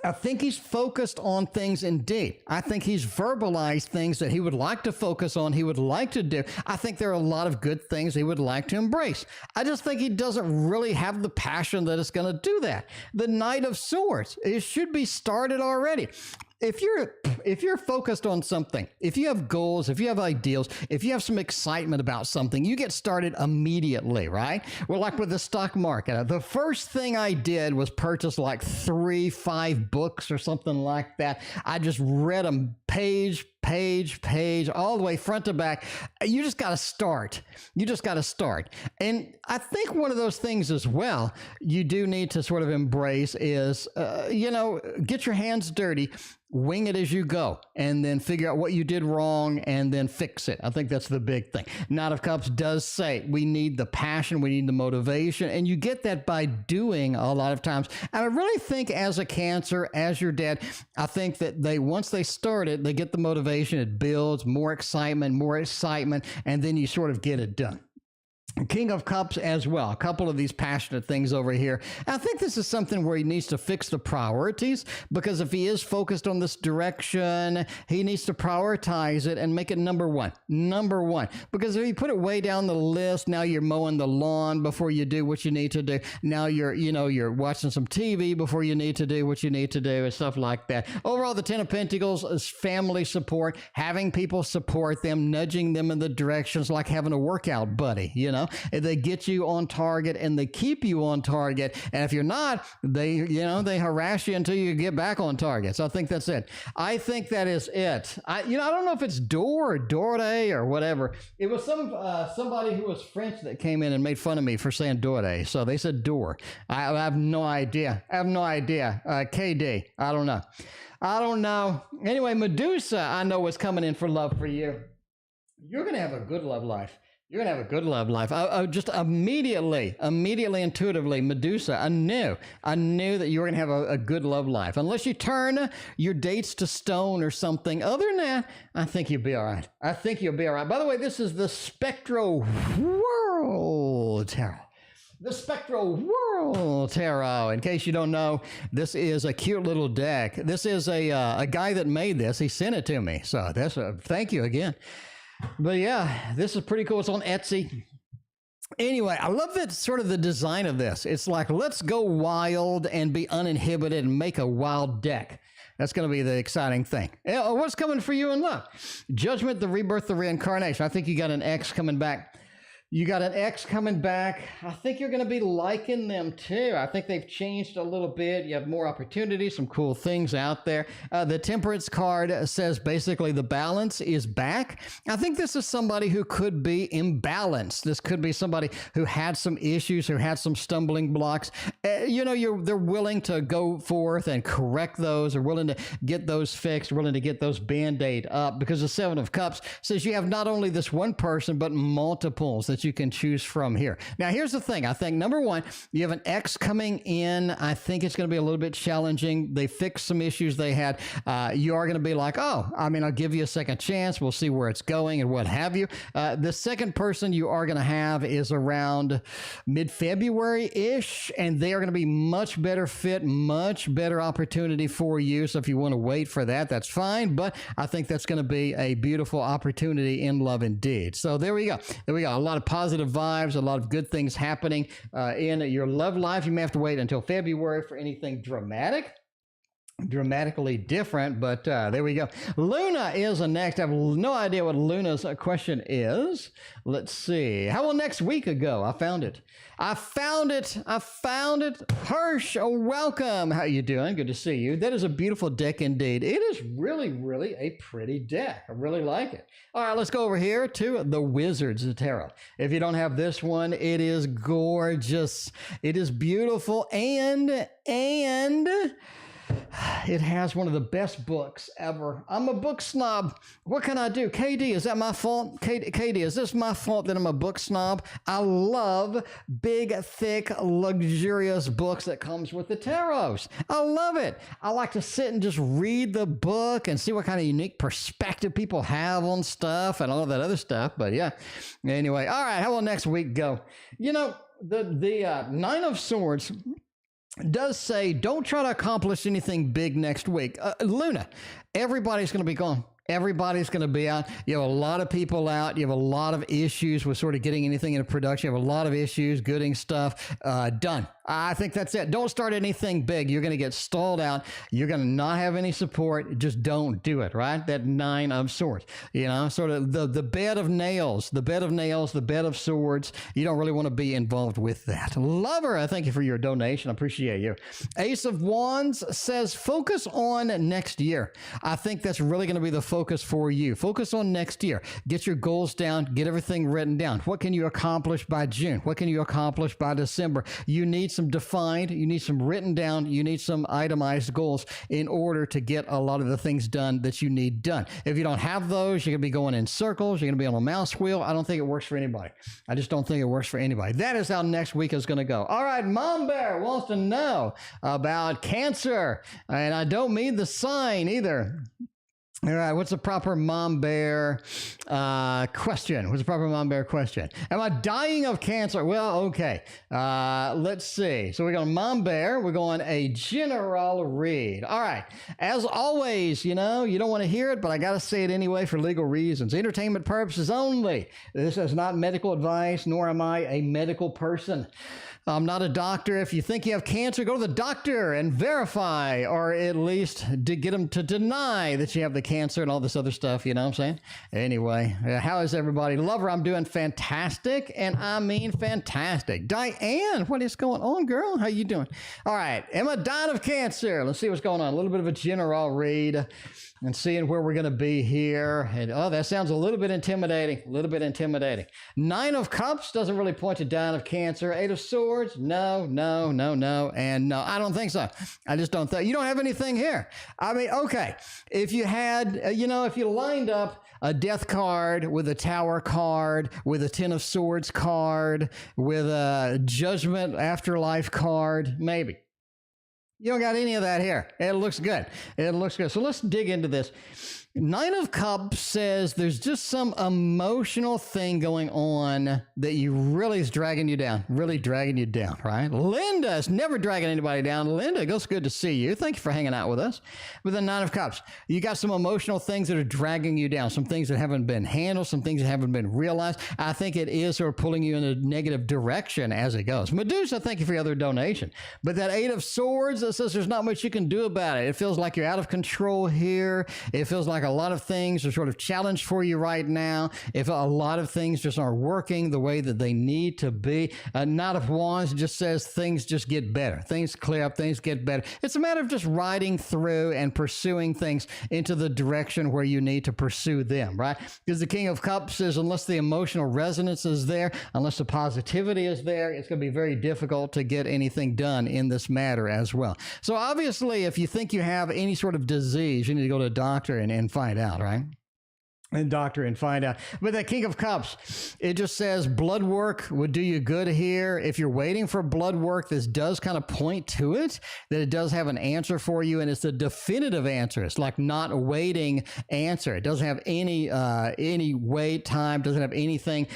I think he's focused on things indeed. I think he's verbalized things that he would like to focus on, he would like to do. I think there are a lot of good things he would like to embrace. I just think he doesn't really have the passion that is going to do that. The Knight of Swords, it should be started already. If you're focused on something, if you have goals, if you have ideals, if you have some excitement about something, you get started immediately, right? Well, like with the stock market, the first thing I did was purchase like 3-5 books or something like that. I just read them page, all the way front to back. You just got to start. And I think one of those things as well, you do need to sort of embrace is, get your hands dirty, wing it as you go, and then figure out what you did wrong and then fix it. I think that's the big thing. Knight of Cups does say we need the passion, we need the motivation, and you get that by doing a lot of times. And I really think as a Cancer, as your dad, I think that once they start it, they get the motivation, it builds more excitement, and then you sort of get it done. King of Cups as well. A couple of these passionate things over here. I think this is something where he needs to fix the priorities, because if he is focused on this direction, he needs to prioritize it and make it number one. Number one. Because if you put it way down the list, now you're mowing the lawn before you do what you need to do. Now you're watching some TV before you need to do what you need to do and stuff like that. Overall, the Ten of Pentacles is family support, having people support them, nudging them in the directions, like having a workout buddy, They get you on target and they keep you on target. And if you're not, they harass you until you get back on target. So I think that's it. I think that is it. I don't know if it's Dor or Dore or whatever. It was somebody who was French that came in and made fun of me for saying Dore. So they said Dor. I have no idea. KD. I don't know. Anyway, Medusa, I know is coming in for love for you. You're going to have a good love life. You're going to have a good love life. I just immediately, intuitively, Medusa, I knew that you were going to have a good love life. Unless you turn your dates to stone or something. Other than that, I think you'll be all right. By the way, this is the Spectral World Tarot. The Spectral World Tarot. In case you don't know, this is a cute little deck. This is a guy that made this. He sent it to me. So thank you again. But yeah, this is pretty cool. It's on Etsy. Anyway, I love that sort of the design of this. It's like, let's go wild and be uninhibited and make a wild deck. That's going to be the exciting thing. What's coming for you in love? Judgment, the rebirth, the reincarnation. I think you got an X coming back. I think you're going to be liking them too. I think they've changed a little bit. You have more opportunities, some cool things out there. The Temperance card says basically the balance is back. I think this is somebody who could be imbalanced. This could be somebody who had some issues, who had some stumbling blocks. They're willing to go forth and correct those, or willing to get those fixed, willing to get those Band-Aid up, because the Seven of Cups says you have not only this one person, but multiples that you can choose from here. Now, here's the thing. I think, number one, you have an X coming in. I think it's going to be a little bit challenging. They fixed some issues they had. You are going to be like, I'll give you a second chance. We'll see where it's going and what have you. The second person you are going to have is around mid-February-ish, and they are going to be much better fit, much better opportunity for you. So if you want to wait for that, that's fine. But I think that's going to be a beautiful opportunity in love indeed. So there we go. A lot of positive vibes, a lot of good things happening in your love life. You may have to wait until February for anything dramatically different, but there we go. Luna is next. I have no idea what Luna's question is. Let's see. How will next week go? I found it. Hirsch, welcome. How you doing? Good to see you. That is a beautiful deck indeed. It is really, really a pretty deck. I really like it. All right, let's go over here to the Wizards Tarot. If you don't have this one, it is gorgeous. It is beautiful, and it has one of the best books ever. I'm a book snob. What can I do? KD, is that my fault? KD, is this my fault that I'm a book snob? I love big, thick, luxurious books that comes with the tarots. I love it. I like to sit and just read the book and see what kind of unique perspective people have on stuff and all of that other stuff. But yeah, anyway. All right, how will next week go? The Nine of Swords does say, don't try to accomplish anything big next week. Luna, everybody's going to be gone. Everybody's going to be out. You have a lot of people out. You have a lot of issues with sort of getting anything into production. You have a lot of issues getting stuff done. I think that's it. Don't start anything big. You're going to get stalled out. You're going to not have any support. Just don't do it, right? That Nine of Swords, sort of the bed of nails, the bed of swords. You don't really want to be involved with that. Lover, I thank you for your donation. I appreciate you. Ace of Wands says, focus on next year. I think that's really going to be the focus for you. Focus on next year. Get your goals down. Get everything written down. What can you accomplish by June? What can you accomplish by December? You need some defined, you need some written down, you need some itemized goals in order to get a lot of the things done that you need done. If you don't have those, you're going to be going in circles, you're going to be on a mouse wheel. I don't think it works for anybody. I just don't think it works for anybody. That is how next week is going to go. All right, Mom Bear wants to know about Cancer, and I don't mean the sign either. All right, what's the proper mom bear question? What's the proper mom bear question? Am I dying of cancer? Well, okay. Let's see. So we're going mom bear. We're going a general read. All right. As always, you know, you don't want to hear it, but I got to say it anyway for legal reasons. Entertainment purposes only. This is not medical advice, nor am I a medical person. I'm not a doctor. If you think you have cancer, go to the doctor and verify, or at least to get them to deny that you have the cancer and all this other stuff. You know what I'm saying? Anyway, how is everybody? Lover, I'm doing fantastic, and I mean fantastic. Diane, what is going on, girl? How you doing? All right. Am I dying of cancer? Let's see what's going on. A little bit of a general read and seeing where we're going to be here. And oh, that sounds a little bit intimidating. A little bit intimidating. 9 of Cups doesn't really point to dying of cancer. 8 of Swords, no, no, no, no, and no. I don't think so. I just don't think. You don't have anything here. I mean, okay. If you had, you know, if you lined up a death card with a tower card, with a 10 of Swords card, with a judgment afterlife card, maybe. You don't got any of that here. It looks good. It looks good. So let's dig into this. 9 of Cups says there's just some emotional thing going on that you really is dragging you down, right? Linda is never dragging anybody down. Linda, it's good to see you. Thank you for hanging out with us. With the 9 of Cups, you got some emotional things that are dragging you down, some things that haven't been handled, some things that haven't been realized. I think it is sort of pulling you in a negative direction as it goes. Medusa, thank you for your other donation. But that 8 of Swords, that says there's not much you can do about it. It feels like you're out of control here. It feels like a lot of things are sort of challenged for you right now. If a lot of things just aren't working the way that they need to be. Knight of Wands just says things just get better. Things clear up, things get better. It's a matter of just riding through and pursuing things into the direction where you need to pursue them, right? Because the King of Cups says unless the emotional resonance is there, unless the positivity is there, it's going to be very difficult to get anything done in this matter as well. So obviously, if you think you have any sort of disease, you need to go to a doctor and find out, right? And doctor and find out. But that King of Cups, it just says blood work would do you good here. If you're waiting for blood work, this does kind of point to it, that it does have an answer for you, and it's a definitive answer. It's like not waiting answer. It doesn't have any wait time, doesn't have anything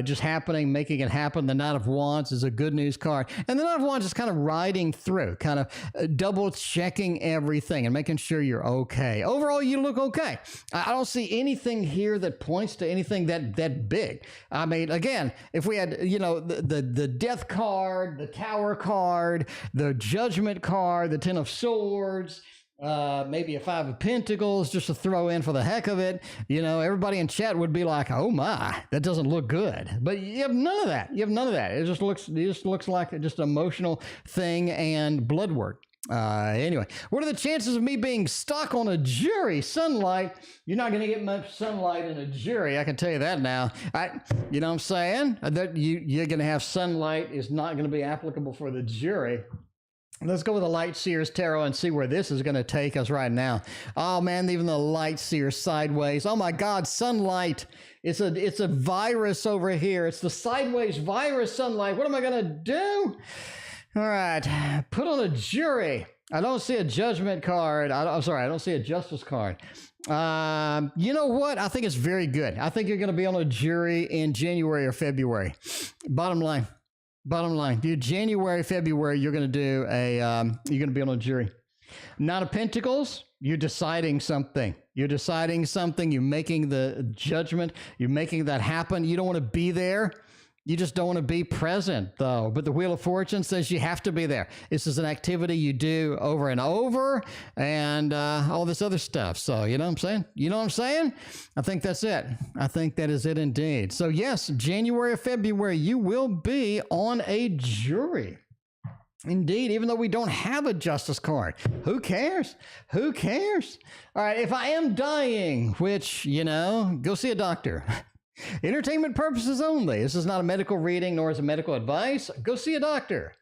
just happening, making it happen. The Knight of Wands is a good news card. And the Knight of Wands is kind of riding through, kind of double checking everything and making sure you're okay. Overall, you look okay. I don't see anything here that points to anything that big. I mean, again, if we had, you know, the death card, the tower card, the judgment card, the 10 of Swords, maybe a 5 of Pentacles just to throw in for the heck of it, you know, everybody in chat would be like, oh my, that doesn't look good. But you have none of that. You have none of that. It just looks like just an emotional thing and blood work. Anyway, what are the chances of me being stuck on a jury? Sunlight, you're not going to get much sunlight in a jury. I can tell you that now. You know what I'm saying? That you're going to have sunlight is not going to be applicable for the jury. Let's go with the Light Seers Tarot and see where this is going to take us right now. Oh man, even the Light Seer sideways. Oh my God, sunlight. It's a virus over here. It's the sideways virus sunlight. What am I going to do? All right, put on a jury. I don't see a judgment card. I'm sorry, I don't see a justice card. You know what? I think it's very good. I think you're going to be on a jury in January or February. Bottom line, dude, January, February, you're going to do you're going to be on a jury. Knight of Pentacles, you're deciding something. You're making the judgment. You're making that happen. You don't want to be there. You just don't want to be present, though. But the Wheel of Fortune says you have to be there. This is an activity you do over and over and all this other stuff. So, you know what I'm saying? You know what I'm saying? I think that's it. I think that is it indeed. So, yes, January or February, you will be on a jury. Indeed, even though we don't have a justice card. Who cares? Who cares? All right, if I am dying, which, you know, go see a doctor. Entertainment purposes only. This is not a medical reading, nor is it medical advice. Go see a doctor.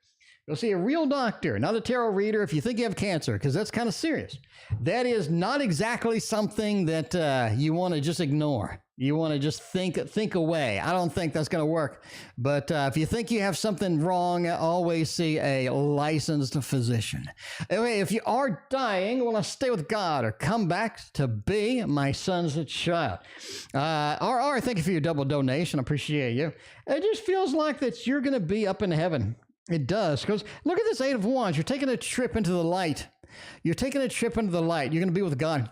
Go see a real doctor, not a tarot reader if you think you have cancer, because that's kind of serious. That is not exactly something that you want to just ignore. You want to just think away. I don't think that's going to work. But if you think you have something wrong, always see a licensed physician. Anyway, if you are dying, want to stay with God or come back to be my son's child. RR, thank you for your double donation. I appreciate you. It just feels like that you're going to be up in heaven. It does. Because look at this 8 of Wands. You're taking a trip into the light. You're taking a trip into the light. You're going to be with God.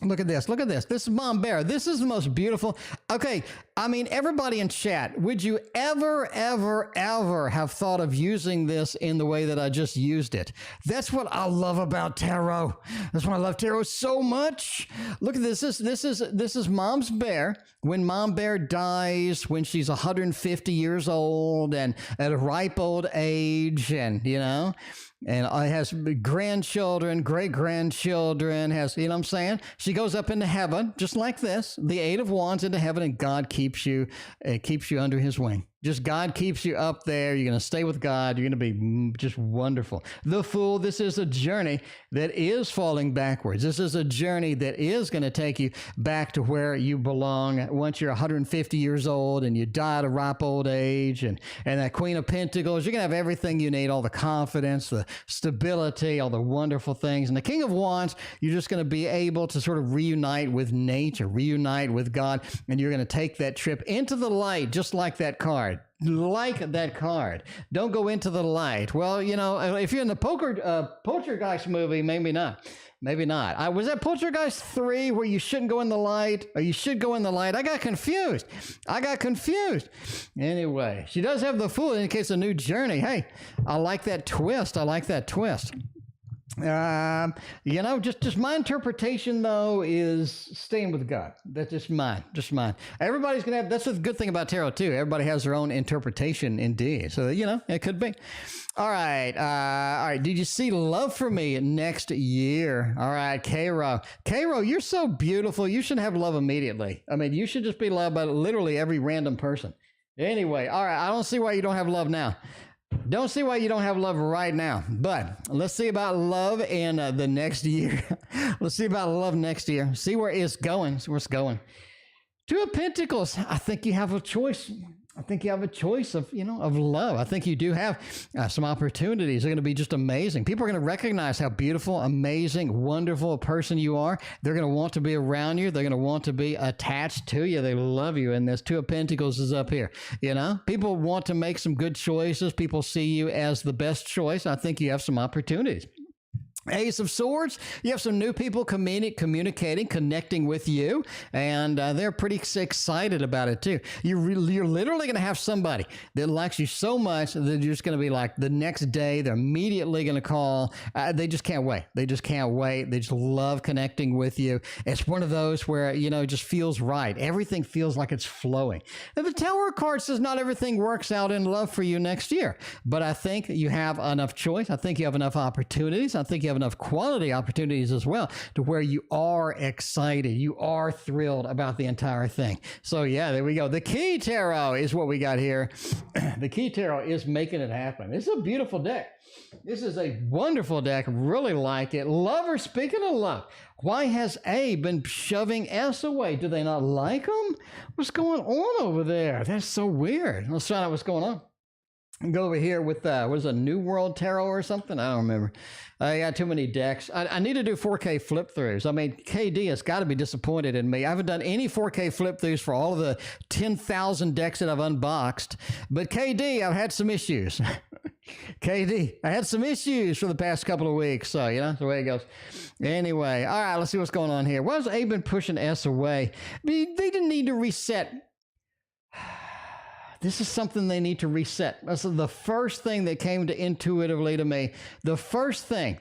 Look at this. Look at this. This is Mom Bear. This is the most beautiful. Okay. I mean, everybody in chat, would you ever have thought of using this in the way that I just used it? That's what I love about tarot. That's why I love tarot so much. Look at this. This is Mom's Bear. When Mom Bear dies, when she's 150 years old and at a ripe old age, and, you know, and has grandchildren, great-grandchildren, has, you know what I'm saying? She goes up into heaven, just like this, the 8 of Wands into heaven, and God keeps you under his wing. Just God keeps you up there. You're going to stay with God. You're going to be just wonderful. The Fool, this is a journey that is falling backwards. This is a journey that is going to take you back to where you belong once you're 150 years old and you die at a ripe old age. And that Queen of Pentacles, you're going to have everything you need, all the confidence, the stability, all the wonderful things. And the King of Wands, you're just going to be able to sort of reunite with nature, reunite with God, and you're going to take that trip into the light, just like that card. Like that card. Don't go into the light. Well, you know, if you're in the Poltergeist movie, maybe not. Maybe not. Was that Poltergeist 3 where you shouldn't go in the light, or you should go in the light? I got confused. Anyway, she does have the Fool, indicates a new journey. Hey, I like that twist. You know, just my interpretation though is staying with God. That's just mine. Everybody's gonna have. That's the good thing about tarot too. Everybody has their own interpretation, indeed. So you know, it could be. All right. Did you see Love for Me next year? All right, Caro, you're so beautiful. You should have love immediately. I mean, you should just be loved by literally every random person. Anyway, all right. I don't see why you don't have love now. Don't see why you don't have love right now, but let's see about love in the next year. Let's see about love next year. See where it's going. Two of Pentacles. I think you have a choice. Of, you know, of love. I think you do have some opportunities. They're going to be just amazing. People are going to recognize how beautiful, amazing, wonderful a person you are. They're going to want to be around you. They're going to want to be attached to you. They love you. And this Two of Pentacles is up here. You know, people want to make some good choices. People see you as the best choice. I think you have some opportunities. Ace of Swords, you have some new people communicating, connecting with you, and they're pretty excited about it too. You're literally going to have somebody that likes you so much that they're just going to be like the next day, they're immediately going to call. They just can't wait. They just love connecting with you. It's one of those where, you know, it just feels right. Everything feels like it's flowing. And the Tower card says not everything works out in love for you next year, but I think you have enough choice. I think you have enough opportunities. I think you have enough quality opportunities as well to where you are excited. You are thrilled about the entire thing. So yeah, there we go. The Key Tarot is what we got here. The Key Tarot is making it happen. It's a beautiful deck. This is a wonderful deck. Really like it. Lover, speaking of love, why has A been shoving S away? Do they not like him? What's going on over there? That's so weird. Let's find out what's going on. Go over here with, what is it, New World Tarot or something? I don't remember. I got too many decks. I need to do 4K flip-throughs. I mean, KD has got to be disappointed in me. I haven't done any 4K flip-throughs for all of the 10,000 decks that I've unboxed. But KD, I've had some issues. KD, I had some issues for the past couple of weeks. So, you know, that's the way it goes. Anyway, all right, let's see what's going on here. Why has A been pushing S away? They didn't need to reset. This is something they need to reset. That's the first thing that came to intuitively to me. The first thing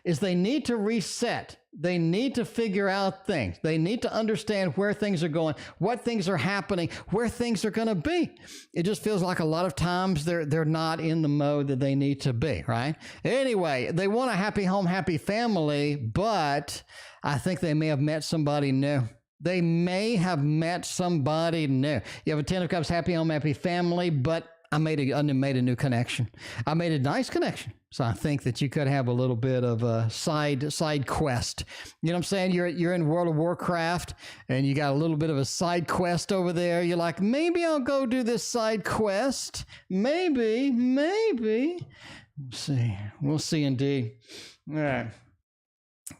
is they need to reset. They need to figure out things. They need to understand where things are going, what things are happening, where things are going to be. It just feels like a lot of times they're not in the mode that they need to be, right? Anyway, they want a happy home, happy family, but I think they may have met somebody new. They may have met somebody new. You have a 10 of Cups, happy home, happy family, but I made a new connection. I made a nice connection. So I think that you could have a little bit of a side quest. You know what I'm saying? You're in World of Warcraft and you got a little bit of a side quest over there. You're like, maybe I'll go do this side quest. Maybe. We'll see indeed. All right.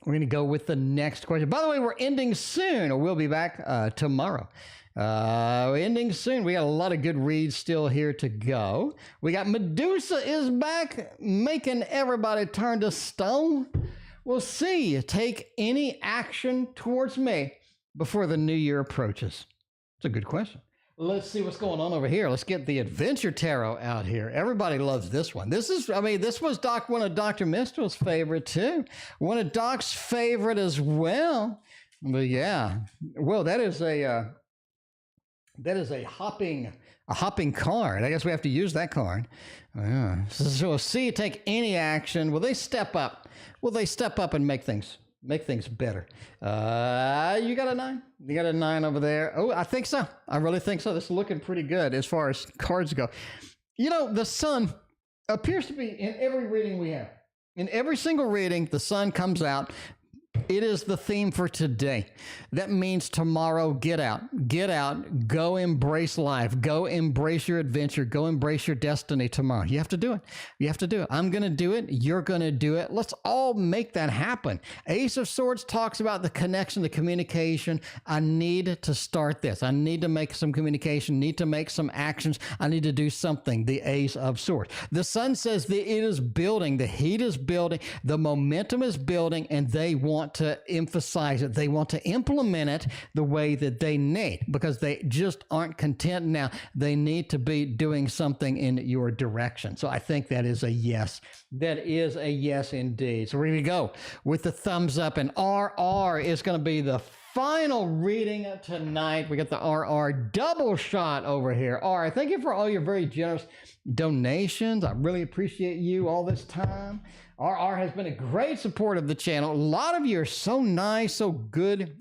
We're going to go with the next question. By the way, we're ending soon, or we'll be back tomorrow. Ending soon. We got a lot of good reads still here to go. We got Medusa is back, making everybody turn to stone. We'll see. Take any action towards me before the new year approaches. It's a good question. Let's see what's going on over here. Let's get the Adventure Tarot out here. Everybody loves this one. This was one of Dr. Mistel's favorite too. One of Doc's favorite as well. But yeah, well, that is a hopping card. I guess we have to use that card. So we'll see. Take any action. Will they step up? Will they step up and make things better? You got a 9? You got a 9 over there? Oh, I think so. I really think so. This is looking pretty good as far as cards go. You know, the sun appears to be in every reading we have. In every single reading, the sun comes out. It is the theme for today. That means tomorrow, get out, go embrace life, go embrace your adventure, go embrace your destiny tomorrow. You have to do it. I'm going to do it. You're going to do it. Let's all make that happen. Ace of Swords talks about the connection, the communication. I need to start this. I need to make some communication, need to make some actions. I need to do something. The Ace of Swords. The sun says that it is building. The heat is building. The momentum is building, and they want to emphasize it. They want to implement it the way that they need, because they just aren't content now. They need to be doing something in your direction. So I think that is a yes. That is a yes indeed. So we're going to go with the thumbs up, and RR is going to be the final reading tonight. We got the RR double shot over here. RR, thank you for all your very generous donations. I really appreciate you all this time. RR has been a great support of the channel. A lot of you are so nice, so good.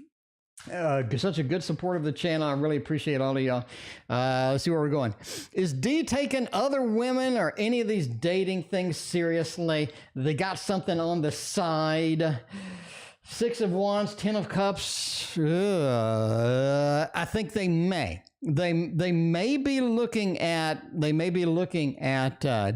Such a good support of the channel. I really appreciate all of y'all. Let's see where we're going. Is D taking other women or any of these dating things seriously? They got something on the side. 6 of Wands, 10 of Cups. I think they may. They may be looking at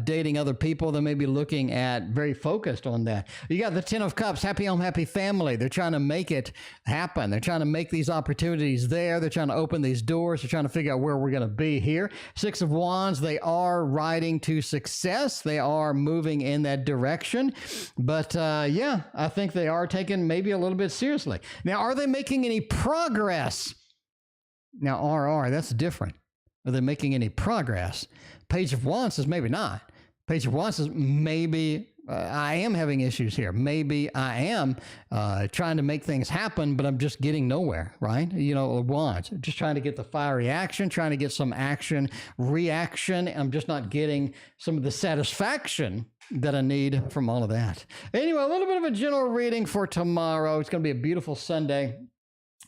dating other people. They may be looking at very focused on that. You got the 10 of Cups, happy home, happy family. They're trying to make it happen. They're trying to make these opportunities there. They're trying to open these doors. They're trying to figure out where we're going to be here. 6 of Wands, they are riding to success. They are moving in that direction. But yeah, I think they are taking maybe a little bit seriously. Now, are they making any progress? Now, RR, that's different. Are they making any progress? Page of Wands says maybe not. Page of Wands says maybe I am having issues here. Maybe I am trying to make things happen, but I'm just getting nowhere, right? You know, Wands, just trying to get the fiery action, trying to get some action, reaction. I'm just not getting some of the satisfaction that I need from all of that. Anyway, a little bit of a general reading for tomorrow. It's going to be a beautiful Sunday.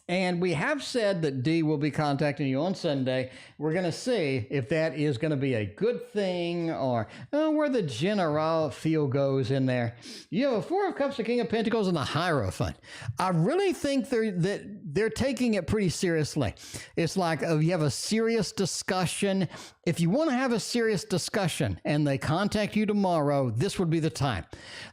And we have said that D will be contacting you on Sunday. We're going to see if that is going to be a good thing or where the general feel goes in there. You have a 4 of Cups, the King of Pentacles, and the Hierophant. I really think they're taking it pretty seriously. It's like you have a serious discussion. If you want to have a serious discussion and they contact you tomorrow, this would be the time.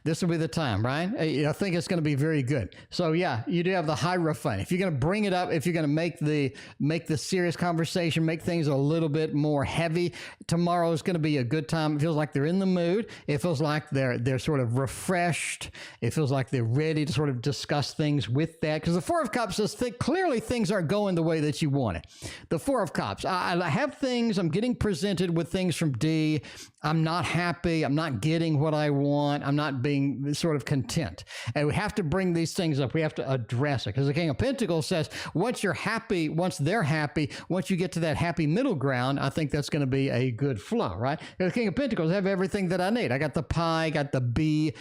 This would be the time, right? I think it's going to be very good. So yeah, you do have the Hierophant. If you're going to bring it up, if you're going to make the serious conversation, make things a little bit more heavy, tomorrow is going to be a good time. It feels like they're in the mood. It feels like they're sort of refreshed. It feels like they're ready to sort of discuss things with that. Because the 4 of Cups says clearly things aren't going the way that you want it. The 4 of Cups, I have things, I'm getting presented with things from D. I'm not happy. I'm not getting what I want. I'm not being sort of content. And we have to bring these things up. We have to address it. Because the King of Pentacles says, once you're happy, once they're happy, once you get to that happy middle ground, I think that's going to be a good flow, right? The King of Pentacles have everything that I need. I got the pie, got the B.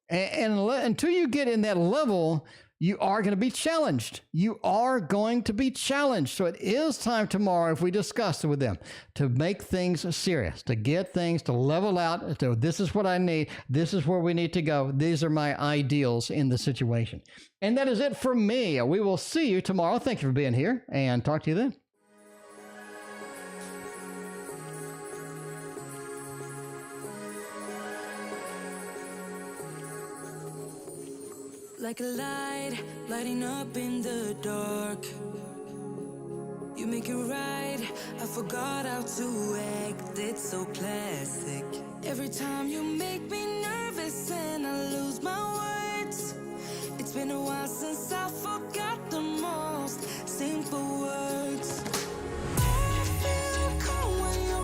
And until you get in that level, you are going to be challenged. You are going to be challenged. So it is time tomorrow, if we discuss it with them, to make things serious, to get things to level out. So this is what I need. This is where we need to go. These are my ideals in the situation. And that is it for me. We will see you tomorrow. Thank you for being here, and talk to you then. Like a light, lighting up in the dark. You make it right, I forgot how to act. It's so classic. Every time you make me nervous and I lose my words. It's been a while since I forgot the most simple words.